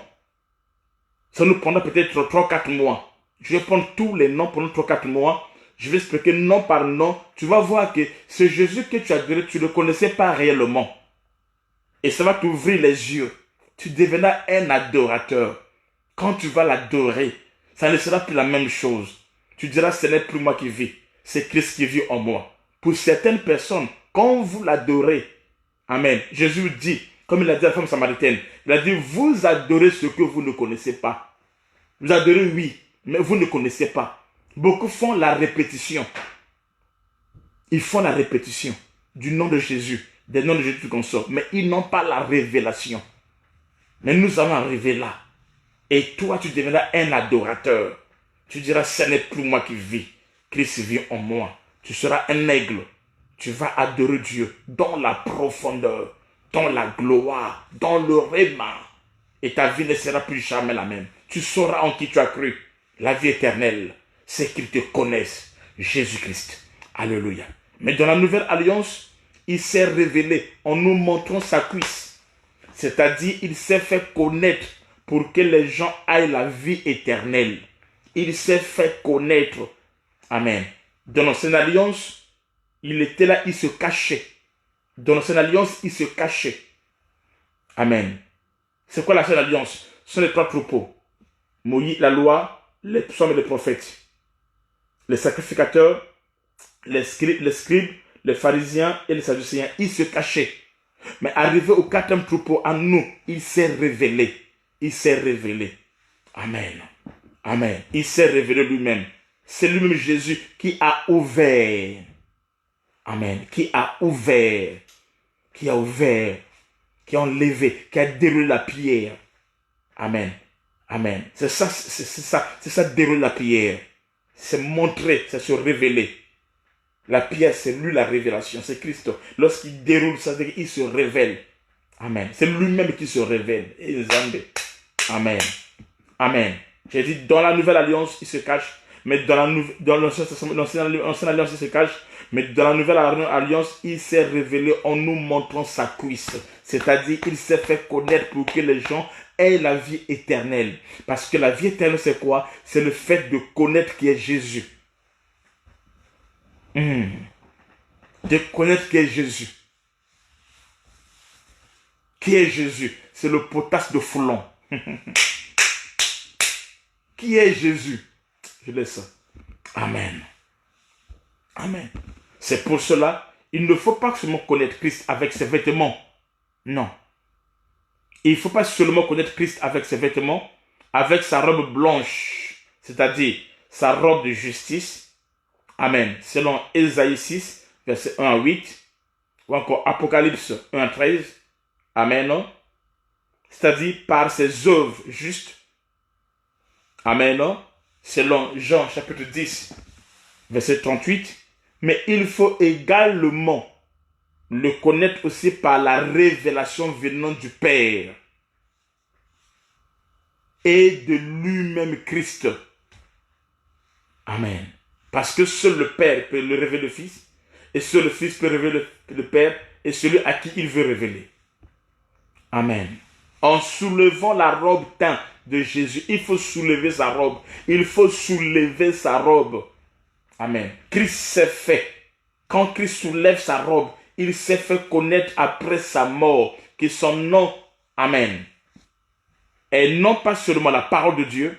Ça nous prendra peut-être 3-4 mois. Je vais prendre tous les noms pendant 3-4 mois. Je vais expliquer nom par nom. Tu vas voir que ce Jésus que tu as adoré, tu ne le connaissais pas réellement. Et ça va t'ouvrir les yeux. Tu deviendras un adorateur. Quand tu vas l'adorer, ça ne sera plus la même chose. Tu diras, ce n'est plus moi qui vis. C'est Christ qui vit en moi. Pour certaines personnes, quand vous l'adorez, Amen, Jésus dit, comme il a dit à la femme samaritaine, il a dit, vous adorez ce que vous ne connaissez pas. Vous adorez, oui, mais vous ne connaissez pas. Beaucoup font la répétition. Ils font la répétition du nom de Jésus, des noms de Jésus qu'on sort, mais ils n'ont pas la révélation. Mais nous allons arriver là. Et toi, tu deviendras un adorateur. Tu diras, ce n'est plus moi qui vis. Christ vit en moi. Tu seras un aigle. Tu vas adorer Dieu dans la profondeur, dans la gloire, dans le réma. Et ta vie ne sera plus jamais la même. Tu sauras en qui tu as cru. La vie éternelle, c'est qu'ils te connaissent. Jésus-Christ. Alléluia. Mais dans la nouvelle alliance, il s'est révélé en nous montrant sa cuisse. C'est-à-dire, il s'est fait connaître pour que les gens aient la vie éternelle. Il s'est fait connaître. Amen. Dans l'ancienne alliance, il était là, il se cachait. Dans l'ancienne alliance, il se cachait. Amen. C'est quoi l'ancienne alliance? Ce sont les 3 troupeaux. Moïse, la loi, les psaumes et les prophètes. Les sacrificateurs, les scribes, les pharisiens et les sadducéens. Ils se cachaient. Mais arrivé au 4e troupeau, à nous, il s'est révélé. Il s'est révélé. Amen. Amen. Il s'est révélé lui-même. C'est lui-même Jésus qui a ouvert. Amen. Qui a ouvert. qui a enlevé, qui a déroulé la prière. Amen. Amen. C'est ça dérouler la prière. C'est montrer, c'est se révéler. La prière, c'est lui la révélation, c'est Christ. Lorsqu'il déroule, ça veut dire qu'il se révèle. Amen. C'est lui-même qui se révèle. Amen. Amen. J'ai dit, dans la nouvelle alliance, il se cache. Mais dans l'ancienne alliance, il se cache. Mais dans la nouvelle alliance, il s'est révélé en nous montrant sa cuisse. C'est-à-dire, il s'est fait connaître pour que les gens aient la vie éternelle. Parce que la vie éternelle, c'est quoi? C'est le fait de connaître qui est Jésus. De connaître qui est Jésus. Qui est Jésus? C'est le potasse de Foulon. Qui est Jésus? Je laisse ça. Amen. Amen. C'est pour cela, il ne faut pas seulement connaître Christ avec ses vêtements. Non. Il ne faut pas seulement connaître Christ avec ses vêtements, avec sa robe blanche, c'est-à-dire sa robe de justice. Amen. Selon Ésaïe 6, verset 1 à 8, ou encore Apocalypse 1 à 13. Amen. C'est-à-dire par ses œuvres justes. Amen. Selon Jean chapitre 10, verset 38. Mais il faut également le connaître aussi par la révélation venant du Père et de lui-même Christ. Amen. Parce que seul le Père peut le révéler le Fils, et seul le Fils peut révéler le Père, et celui à qui il veut révéler. Amen. En soulevant la robe teinte de Jésus, il faut soulever sa robe. Il faut soulever sa robe. Amen. Christ s'est fait. Quand Christ soulève sa robe, il s'est fait connaître après sa mort que son nom, Amen, est non pas seulement la parole de Dieu.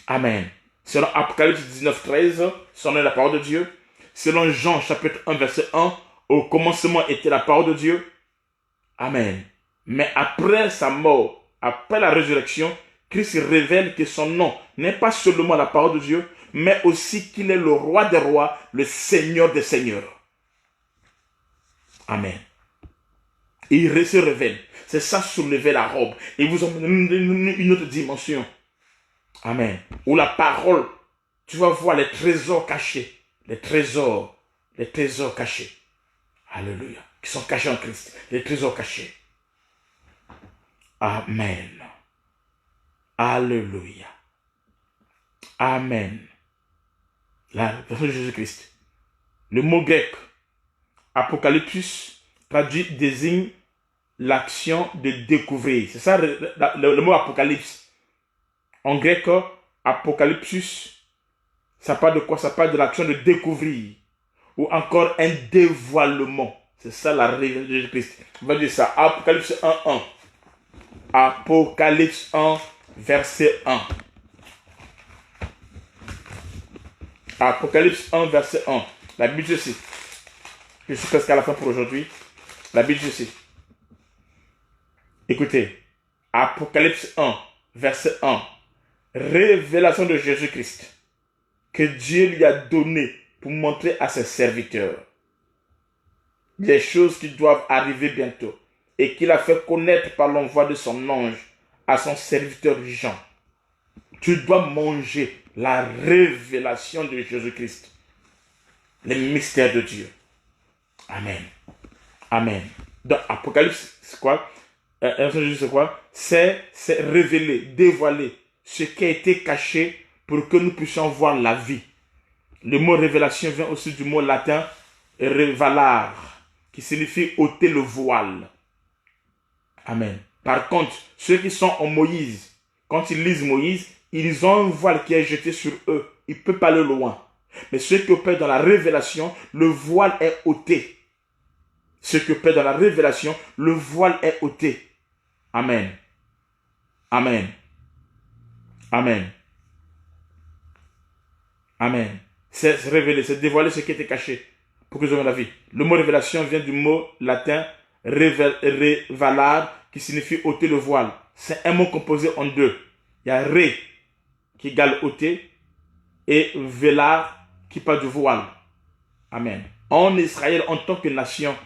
Amen. Selon Apocalypse 19, 13, son nom est la parole de Dieu. Selon Jean chapitre 1, verset 1, au commencement était la parole de Dieu. Amen. Mais après sa mort, après la résurrection, Christ révèle que son nom n'est pas seulement la parole de Dieu, mais aussi qu'il est le roi des rois, le Seigneur des seigneurs. Amen. Il se révèle. C'est ça, soulever la robe. Et vous emmène une autre dimension. Amen. Où la parole, tu vas voir les trésors cachés. Les trésors cachés. Alléluia. Qui sont cachés en Christ. Les trésors cachés. Amen. Alléluia. Amen. La personne de Jésus-Christ. Le mot grec Apocalyptus traduit désigne l'action de découvrir. C'est ça le mot apocalypse. En grec, apocalypsus, ça parle de quoi? Ça parle de l'action de découvrir. Ou encore un dévoilement. C'est ça la révélation de Jésus-Christ. On va dire ça. Apocalypse 1:1. Apocalypse 1, verset 1. Apocalypse 1, verset 1. La Bible dit ceci. Je suis presque à la fin pour aujourd'hui. La Bible dit ceci. Écoutez. Apocalypse 1, verset 1. Révélation de Jésus-Christ que Dieu lui a donné pour montrer à ses serviteurs les choses qui doivent arriver bientôt et qu'il a fait connaître par l'envoi de son ange à son serviteur Jean. Tu dois manger la révélation de Jésus-Christ, les mystères de Dieu. Amen. Amen. Dans Apocalypse, c'est quoi? C'est quoi? C'est révéler, dévoiler ce qui a été caché pour que nous puissions voir la vie. Le mot révélation vient aussi du mot latin revelar, qui signifie ôter le voile. Amen. Par contre, ceux qui sont en Moïse, quand ils lisent Moïse, ils ont un voile qui est jeté sur eux. Ils ne peuvent pas aller loin. Mais ceux qui opèrent dans la révélation, le voile est ôté. Ceux qui opèrent dans la révélation, le voile est ôté. Amen. Amen. Amen. Amen. C'est révéler, c'est dévoiler ce qui était caché pour que nous ayons la vie. Le mot révélation vient du mot latin revelar, qui signifie ôter le voile. C'est un mot composé en deux. Il y a ré qui égale ôter et velar qui parle du voile. Amen. En Israël, en tant que nation,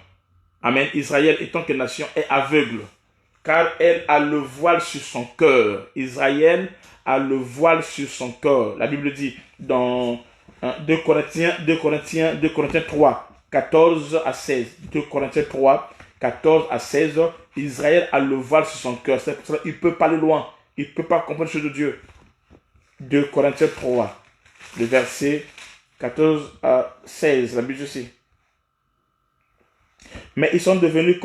Amen. Israël, étant que nation, est aveugle, car elle a le voile sur son cœur. Israël a le voile sur son cœur. La Bible dit dans 2 Corinthiens 3, 14 à 16. 2 Corinthiens 3, 14 à 16. Israël a le voile sur son cœur. C'est pour ça qu'il ne peut pas aller loin. Il ne peut pas comprendre les choses de Dieu. 2 Corinthiens 3, le verset 14 à 16. La Bible dit aussi. Mais ils sont devenus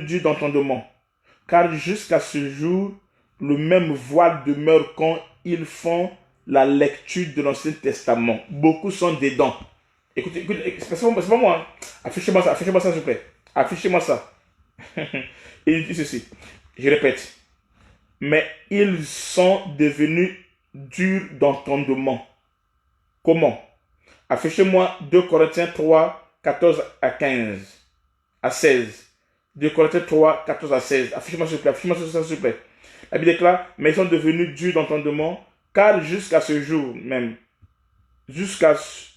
durs d'entendement. Car jusqu'à ce jour, le même voile demeure quand ils font la lecture de l'Ancien Testament. Beaucoup sont dedans. Écoutez, c'est pas moi. Hein. Affichez-moi ça, s'il vous plaît. Affichez-moi ça. Il dit ceci. Je répète. Mais ils sont devenus durs d'entendement. Comment? Affichez-moi 2 Corinthiens 3, 14 à 15. À 16. 2 Corinthiens 3, 14 à 16. Affichez-moi s'il vous plaît. La Bible déclare, mais ils sont devenus durs d'entendement, car jusqu'à ce jour même, jusqu'à ce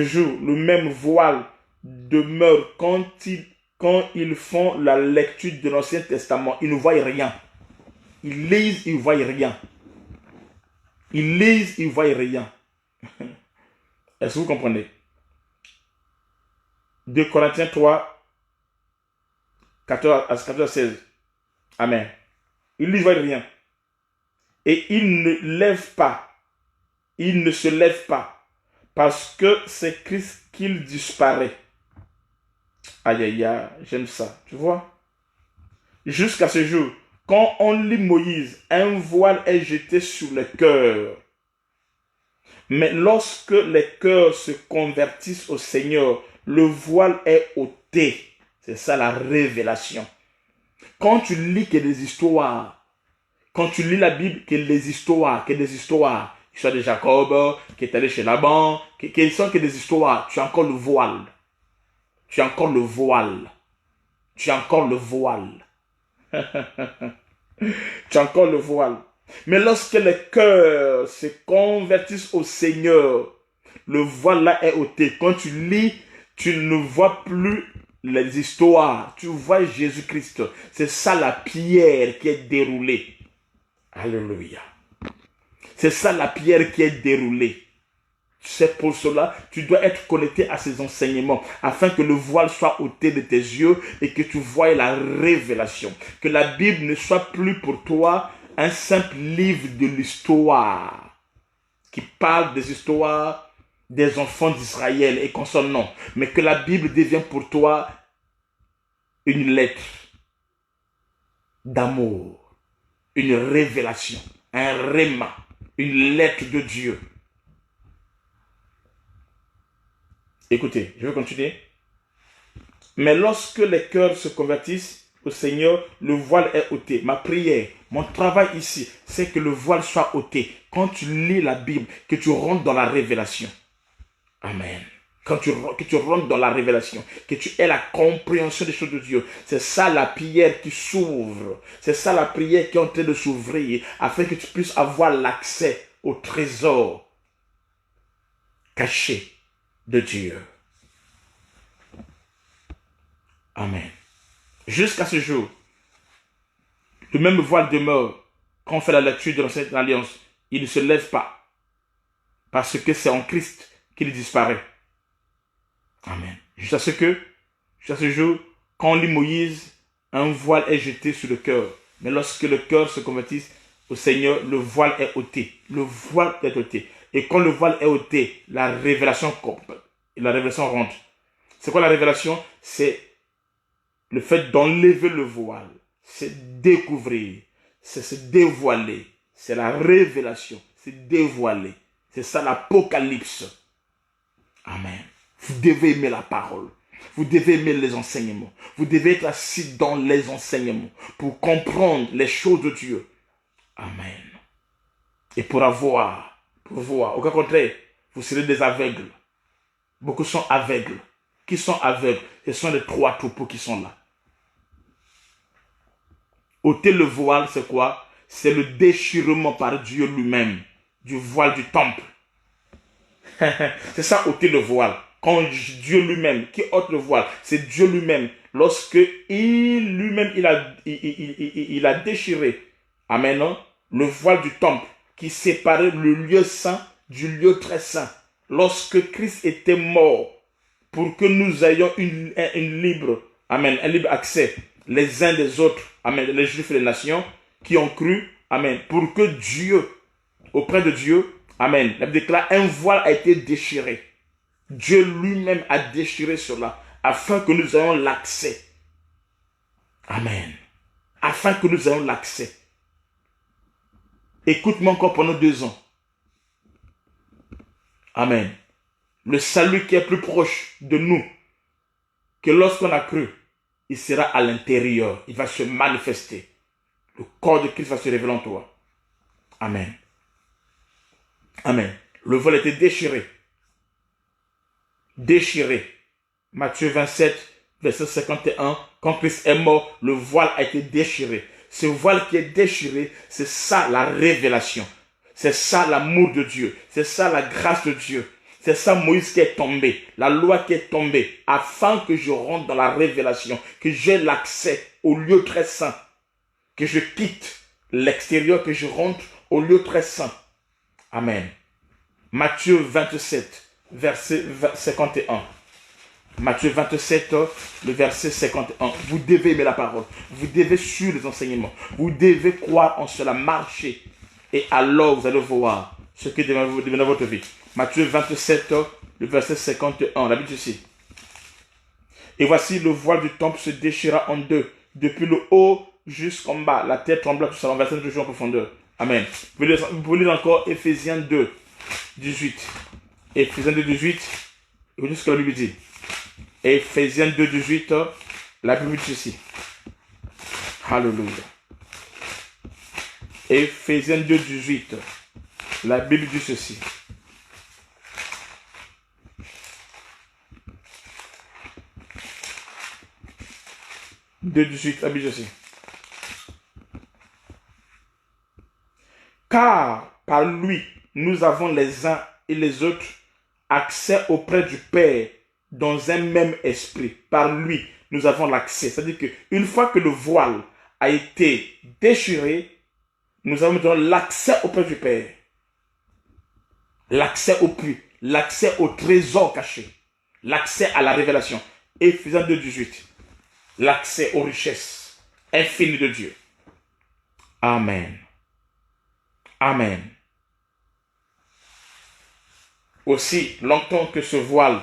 jour, le même voile demeure quand ils font la lecture de l'Ancien Testament. Ils ne voient rien. Ils lisent, ils ne voient rien. Ils lisent, ils ne voient rien. Est-ce que vous comprenez? 2 Corinthiens 3, 14 à 16. Amen. Ils ne voient rien. Et ils ne lèvent pas. Ils ne se lèvent pas. Parce que c'est Christ qu'il disparaît. Aïe, aïe, aïe, j'aime ça. Tu vois? Jusqu'à ce jour, quand on lit Moïse, un voile est jeté sur le cœur. Mais lorsque les cœurs se convertissent au Seigneur, le voile est ôté. C'est ça la révélation. Quand tu lis que des histoires, quand tu lis la Bible, que des histoires, l'histoire de Jacob, qui est allé chez Laban, qui sont que des histoires, tu as encore le voile. Tu as encore le voile. Tu as encore le voile. Tu as encore le voile. Mais lorsque les cœurs se convertissent au Seigneur, le voile là est ôté. Quand tu lis, tu ne vois plus les histoires. Tu vois Jésus-Christ. C'est ça la pierre qui est déroulée. Alléluia. C'est ça la pierre qui est déroulée. C'est pour cela que tu dois être connecté à ces enseignements afin que le voile soit ôté de tes yeux et que tu voies la révélation. Que la Bible ne soit plus pour toi un simple livre de l'histoire qui parle des histoires des enfants d'Israël et qu'on son nom, mais que la Bible devienne pour toi une lettre d'amour, une révélation, un réma, une lettre de Dieu. Écoutez, je vais continuer. Mais lorsque les cœurs se convertissent au Seigneur, le voile est ôté. Ma prière, mon travail ici, c'est que le voile soit ôté. Quand tu lis la Bible, que tu rentres dans la révélation. Amen. Que tu rentres dans la révélation, que tu aies la compréhension des choses de Dieu. C'est ça la prière qui s'ouvre. C'est ça la prière qui est en train de s'ouvrir afin que tu puisses avoir l'accès au trésor caché de Dieu. Amen. Jusqu'à ce jour, le même voile demeure quand on fait la lecture de l'Ancienne Alliance. Il ne se lève pas parce que c'est en Christ qu'il disparaît. Amen. Jusqu'à ce jour, quand on lit Moïse, un voile est jeté sur le cœur. Mais lorsque le cœur se convertit au Seigneur, le voile est ôté. Le voile est ôté. Et quand le voile est ôté, la révélation rentre. C'est quoi la révélation? C'est le fait d'enlever le voile. C'est découvrir. C'est se dévoiler. C'est la révélation. C'est dévoiler. C'est ça l'apocalypse. Amen. Vous devez aimer la parole. Vous devez aimer les enseignements. Vous devez être assis dans les enseignements pour comprendre les choses de Dieu. Amen. Et pour voir. Au cas contraire, vous serez des aveugles. Beaucoup sont aveugles. Qui sont aveugles? Ce sont les 3 troupeaux qui sont là. Ôter le voile, c'est quoi? C'est le déchirement par Dieu lui-même du voile du temple. C'est ça, ôter le voile. quand Dieu lui-même, qui ôte le voile, c'est Dieu lui-même, lorsque lui-même, il a déchiré, amen, le voile du temple, qui séparait le lieu saint du lieu très saint. Lorsque Christ était mort, pour que nous ayons une libre, amen, un libre accès les uns des autres, amen, les Juifs et les nations qui ont cru, amen, pour que Dieu, auprès de Dieu, amen, la Bible déclare, un voile a été déchiré. Dieu lui-même a déchiré cela, afin que nous ayons l'accès. Amen. Afin que nous ayons l'accès. Écoute-moi encore pendant 2 ans. Amen. Le salut qui est plus proche de nous que lorsqu'on a cru, il sera à l'intérieur. Il va se manifester. Le corps de Christ va se révéler en toi. Amen. Amen. Le voile était déchiré. Déchiré. Matthieu 27, verset 51. Quand Christ est mort, le voile a été déchiré. Ce voile qui est déchiré, c'est ça la révélation. C'est ça l'amour de Dieu. C'est ça la grâce de Dieu. C'est ça Moïse qui est tombé, la loi qui est tombée, afin que je rentre dans la révélation, que j'ai l'accès au lieu très saint, que je quitte l'extérieur, que je rentre au lieu très saint. Amen. Matthieu 27, verset 51. Matthieu 27, le verset 51. Vous devez aimer la parole. Vous devez suivre les enseignements. Vous devez croire en cela, marcher. Et alors vous allez voir ce qui devient dans votre vie. Matthieu 27, le verset 51. La Bible dit ceci. Et voici le voile du temple se déchira en deux, depuis le haut jusqu'en bas. La terre trembla, tout ça, on va se toujours en profondeur. Amen. Vous pouvez lire encore Ephésiens 2, 18. Ephésiens 2, 18. Écoutez ce que la Bible dit. Ephésiens 2, 18. La Bible dit ceci. Alléluia. Ephésiens 2, 18. La Bible dit ceci. De 18, la Bible dit ceci. Car par lui, nous avons les uns et les autres accès auprès du Père dans un même esprit. Par lui, nous avons l'accès. C'est-à-dire qu'une fois que le voile a été déchiré, nous avons maintenant l'accès auprès du Père. L'accès au puits, l'accès au trésor caché, l'accès à la révélation. Ephésiens 2, 18. L'accès aux richesses infinies de Dieu. Amen. Amen. Aussi longtemps que ce voile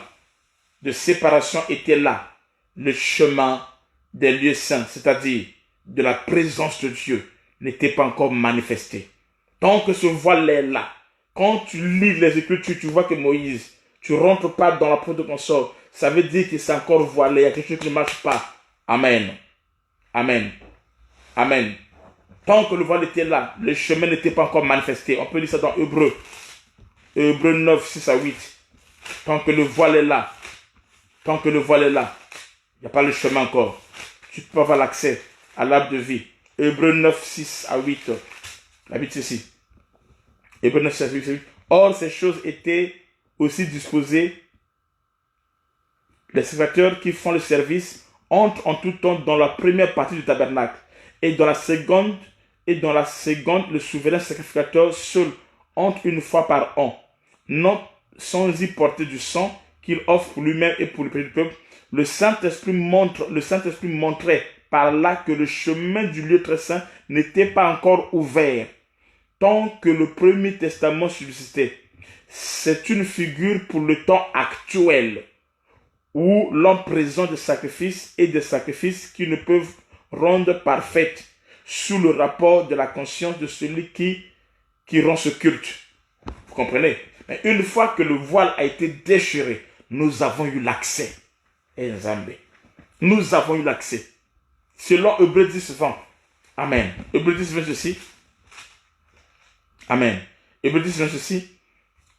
de séparation était là, le chemin des lieux saints, c'est-à-dire de la présence de Dieu, n'était pas encore manifesté. Tant que ce voile est là, quand tu lis les Écritures, tu vois que Moïse, tu ne rentres pas dans la porte de consort, ça veut dire que c'est encore voilé, il y a quelque chose qui ne marche pas. Amen. Amen. Amen. Tant que le voile était là, le chemin n'était pas encore manifesté. On peut lire ça dans Hébreux. Hébreux 9, 6 à 8. Tant que le voile est là, tant que le voile est là, il n'y a pas le chemin encore. Tu peux avoir l'accès à l'arbre de vie. Hébreux 9, 6 à 8. La Bible c'est ici. Hébreux 9, 6 à 8. Or, ces choses étaient aussi disposées. Les serviteurs qui font le service entrent en tout temps dans la première partie du tabernacle. Et dans la seconde, le souverain sacrificateur seul entre une fois par an, non sans y porter du sang qu'il offre pour lui-même et pour le péché du peuple. Le Saint-Esprit montrait par là que le chemin du lieu très saint n'était pas encore ouvert, tant que le premier testament subsistait. C'est une figure pour le temps actuel, où l'homme présente des sacrifices et des sacrifices qui ne peuvent rendre parfaite sous le rapport de la conscience de celui qui rend ce culte. Vous comprenez? Mais une fois que le voile a été déchiré, nous avons eu l'accès. Nous avons eu l'accès. Selon Hébreux 10, 20. Amen. Hébreux 10, 20 ceci. Amen. Hébreux 10, 20 ceci.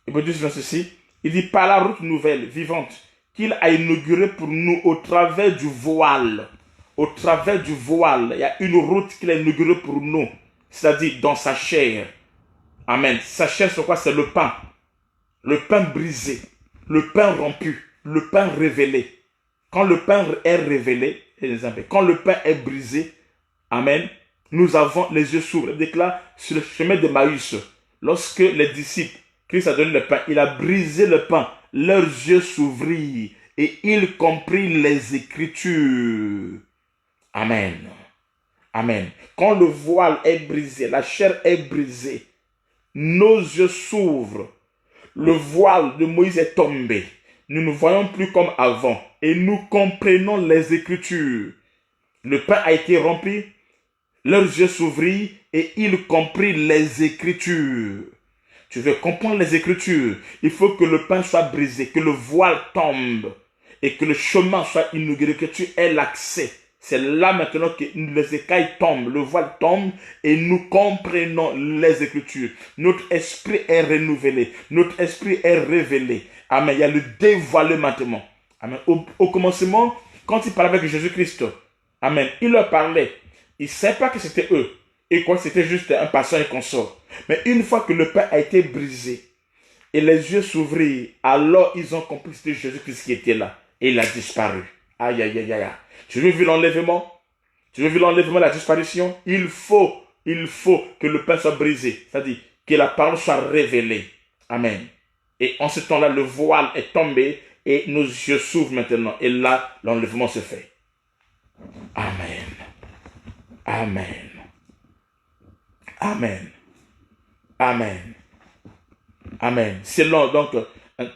Hébreux 10, 20 ceci. Il dit, par la route nouvelle, vivante, qu'il a inaugurée pour nous au travers du voile. Au travers du voile, il y a une route qu'il a inaugurée pour nous. C'est-à-dire dans sa chair. Amen. Sa chair, c'est quoi? C'est le pain. Le pain brisé. Le pain rompu. le pain révélé. Quand le pain est révélé, quand le pain est brisé, amen, nous avons les yeux s'ouvrent. Il déclare sur le chemin de Maïs, lorsque les disciples, Christ a donné le pain, il a brisé le pain, leurs yeux s'ouvrirent et ils comprirent les Écritures. Amen. Amen. Quand le voile est brisé, la chair est brisée, nos yeux s'ouvrent. Le voile de Moïse est tombé. Nous ne voyons plus comme avant et nous comprenons les Écritures. Le pain a été rempli, leurs yeux s'ouvrirent et ils comprirent les Écritures. Tu veux comprendre les Écritures, il faut que le pain soit brisé, que le voile tombe et que le chemin soit inauguré, que tu aies l'accès. C'est là maintenant que les écailles tombent, le voile tombe et nous comprenons les Écritures. Notre esprit est renouvelé, notre esprit est révélé. Amen. Il y a le dévoilement maintenant. Amen. Au commencement, quand il parlait avec Jésus-Christ, amen, il leur parlait. Il ne savait pas que c'était eux et quoi, c'était juste un passant et consort. Mais une fois que le pain a été brisé et les yeux s'ouvrirent, alors ils ont compris que c'était Jésus-Christ qui était là et il a disparu. Aïe, aïe, aïe, aïe. Tu veux vu l'enlèvement? Tu veux vu l'enlèvement, la disparition? Il faut que le pain soit brisé. C'est-à-dire que la parole soit révélée. Amen. Et en ce temps-là, le voile est tombé et nos yeux s'ouvrent maintenant. Et là, l'enlèvement se fait. Amen. Amen. Amen. Amen. Amen. Selon, donc,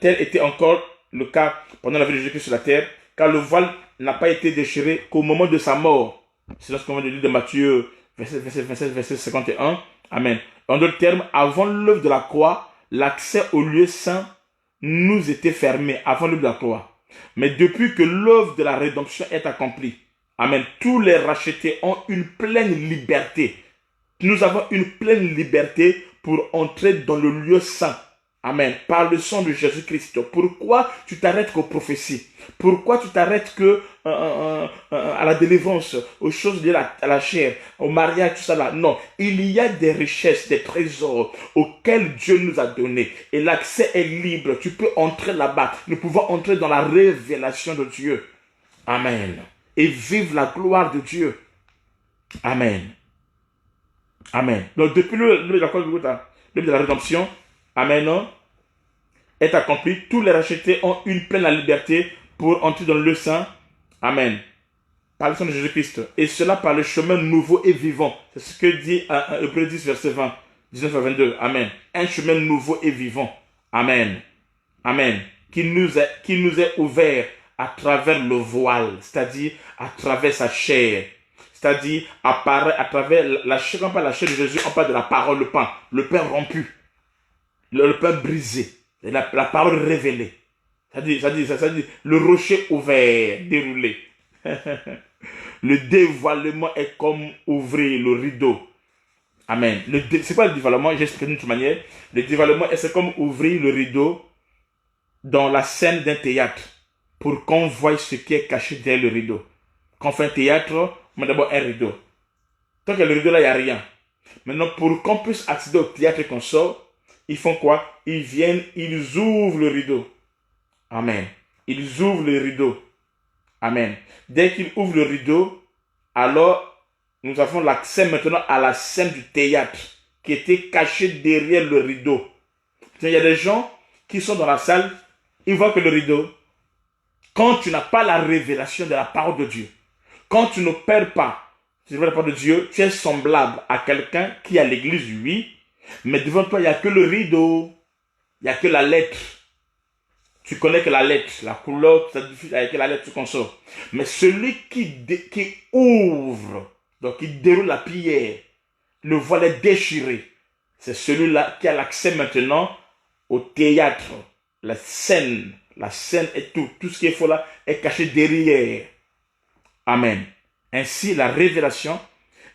tel était encore le cas pendant la vie de Jésus-Christ sur la terre, car le voile n'a pas été déchiré qu'au moment de sa mort. C'est ce qu'on vient de lire de Matthieu, verset 51. Amen. En d'autres termes, avant l'œuvre de la croix, l'accès au lieu saint nous était fermé avant l'œuvre de la croix. Mais depuis que l'œuvre de la rédemption est accomplie, amen, tous les rachetés ont une pleine liberté. Nous avons une pleine liberté pour entrer dans le lieu saint. Amen. Par le sang de Jésus-Christ. Pourquoi tu t'arrêtes qu'aux prophéties? Pourquoi tu t'arrêtes que à la délivrance, aux choses liées à la chair, au mariage, tout ça là? Non. Il y a des richesses, des trésors auxquels Dieu nous a donnés. Et l'accès est libre. Tu peux entrer là-bas. Nous pouvons entrer dans la révélation de Dieu. Amen. Et vivre la gloire de Dieu. Amen. Amen. Donc depuis le de la rédemption, amen, est accompli, tous les rachetés ont une pleine liberté pour entrer dans le lieu saint. Amen. Par le sang de Jésus-Christ. Et cela par le chemin nouveau et vivant. C'est ce que dit Hébreux 10, verset 20, 19 à 22. Amen. Un chemin nouveau et vivant. Amen. Amen. Qui nous est ouvert à travers le voile, c'est-à-dire à travers sa chair. C'est-à-dire apparaît à travers la chair, quand on parle de la chair de Jésus, on parle de la parole, le pain rompu, le pain brisé, la parole révélée. C'est-à-dire le rocher ouvert, déroulé. Le dévoilement est comme ouvrir le rideau. Amen. C'est quoi le dévoilement? J'explique d'une autre manière. Le dévoilement, c'est comme ouvrir le rideau dans la scène d'un théâtre pour qu'on voie ce qui est caché derrière le rideau. Quand on fait un théâtre, on met d'abord un rideau. Tant qu'il y a le rideau là, il n'y a rien. Maintenant, pour qu'on puisse accéder au théâtre et qu'on sort, ils font quoi? Ils viennent, ils ouvrent le rideau. Amen. Ils ouvrent le rideau. Amen. Dès qu'ils ouvrent le rideau, alors nous avons l'accès maintenant à la scène du théâtre qui était cachée derrière le rideau. Il y a des gens qui sont dans la salle, ils voient que le rideau. Quand tu n'as pas la révélation de la parole de Dieu, quand tu ne perds pas la parole de Dieu, tu es semblable à quelqu'un qui est à l'église, oui, mais devant toi, il n'y a que le rideau, il n'y a que la lettre. Tu connais que la lettre, la couleur, avec la lettre, tu consors. Mais celui qui ouvre, donc qui déroule la prière, le voile est déchiré. C'est celui-là qui a l'accès maintenant au théâtre, la scène et tout ce qu'il faut là est caché derrière. Amen. Ainsi, la révélation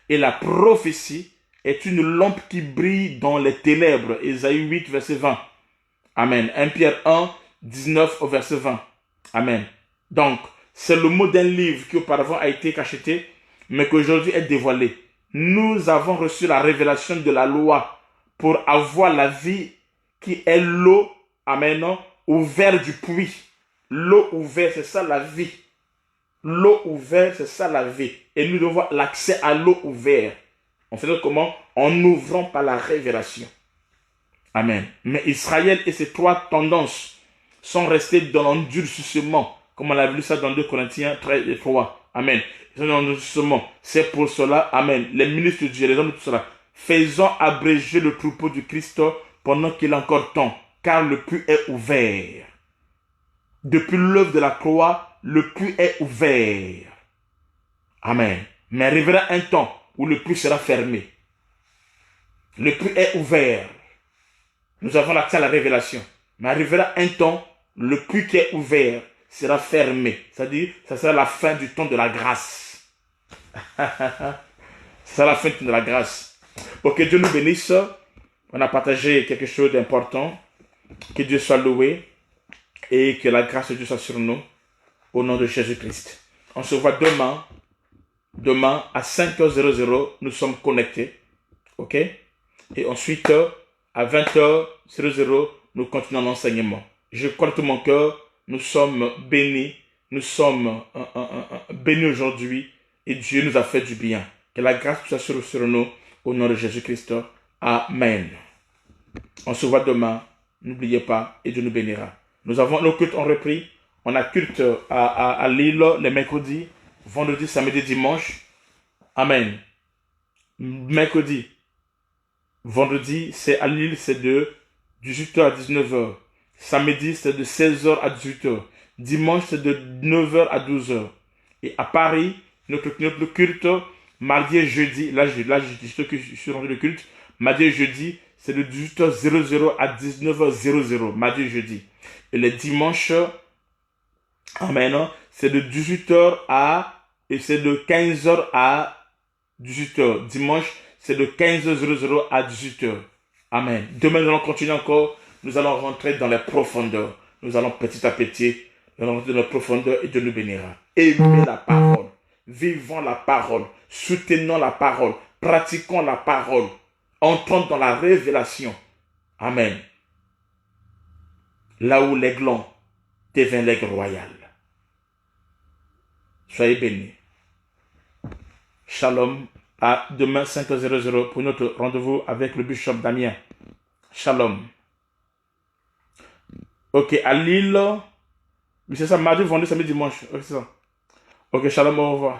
et la prophétie est une lampe qui brille dans les ténèbres. Ésaïe 8, verset 20. Amen. 1 Pierre 1, 19 au verset 20. Amen. Donc, c'est le mot d'un livre qui auparavant a été cacheté, mais qu'aujourd'hui est dévoilé. Nous avons reçu la révélation de la loi pour avoir la vie qui est l'eau, amen, au vers du puits. L'eau ouverte, c'est ça la vie. L'eau ouverte, c'est ça la vie. Et nous devons avoir l'accès à l'eau ouverte. On fait comment? En ouvrant par la révélation. Amen. Mais Israël et ses trois tendances sont restés dans l'endurcissement. Comme on a vu ça dans 2 Corinthiens 13 et 3. Amen. Ils sont dans l'endurcissement. C'est pour cela, amen. Les ministres de Dieu, les hommes de tout cela, faisant abréger le troupeau du Christ pendant qu'il est encore temps, car le puits est ouvert. Depuis l'œuvre de la croix, le puits est ouvert. Amen. Mais arrivera un temps où le puits sera fermé. Le puits est ouvert. Nous avons accès à la révélation. Mais arrivera un temps, le puits qui est ouvert sera fermé. C'est-à-dire, ça sera la fin du temps de la grâce. C'est la fin de la grâce. Pour que Dieu nous bénisse, on a partagé quelque chose d'important. Que Dieu soit loué et que la grâce de Dieu soit sur nous au nom de Jésus-Christ. On se voit demain. Demain à 5h00, nous sommes connectés. Ok? Et ensuite, à 20h00, nous continuons l'enseignement. Je crois de tout mon cœur, nous sommes bénis. Nous sommes bénis aujourd'hui et Dieu nous a fait du bien. Que la grâce soit sur nous au nom de Jésus-Christ. Amen. On se voit demain. N'oubliez pas et Dieu nous bénira. Nous avons nos cultes en repris. On a culte à Lille les mercredis, vendredi, samedi, dimanche. Amen. Mercredi, vendredi, c'est à Lille, c'est de 18h à 19h. Samedi, c'est de 16h à 18h. Dimanche, c'est de 9h à 12h. Et à Paris, notre culte, mardi et jeudi, là je suis rendu le culte, mardi et jeudi, c'est de 18h00 à 19h00, mardi et jeudi. Et les dimanches, amen, c'est de 18h et c'est de 15h à 18h. Dimanche, c'est de 15h00 à 18h. Amen. Demain, nous allons continuer encore. Nous allons rentrer dans les profondeurs. Nous allons petit à petit rentrer dans les profondeurs et Dieu nous bénira. Aimez la parole. Vivons la parole. Soutenons la parole. Pratiquons la parole. Entrons dans la révélation. Amen. Là où l'aiglon devient l'aigle royal. Soyez bénis. Shalom. À demain 5h00 pour notre rendez-vous avec le bishop Damien. Shalom. Ok, à Lille. Mais c'est ça, mardi, vendredi, samedi, dimanche. Ok, c'est ça. Ok, shalom, au revoir.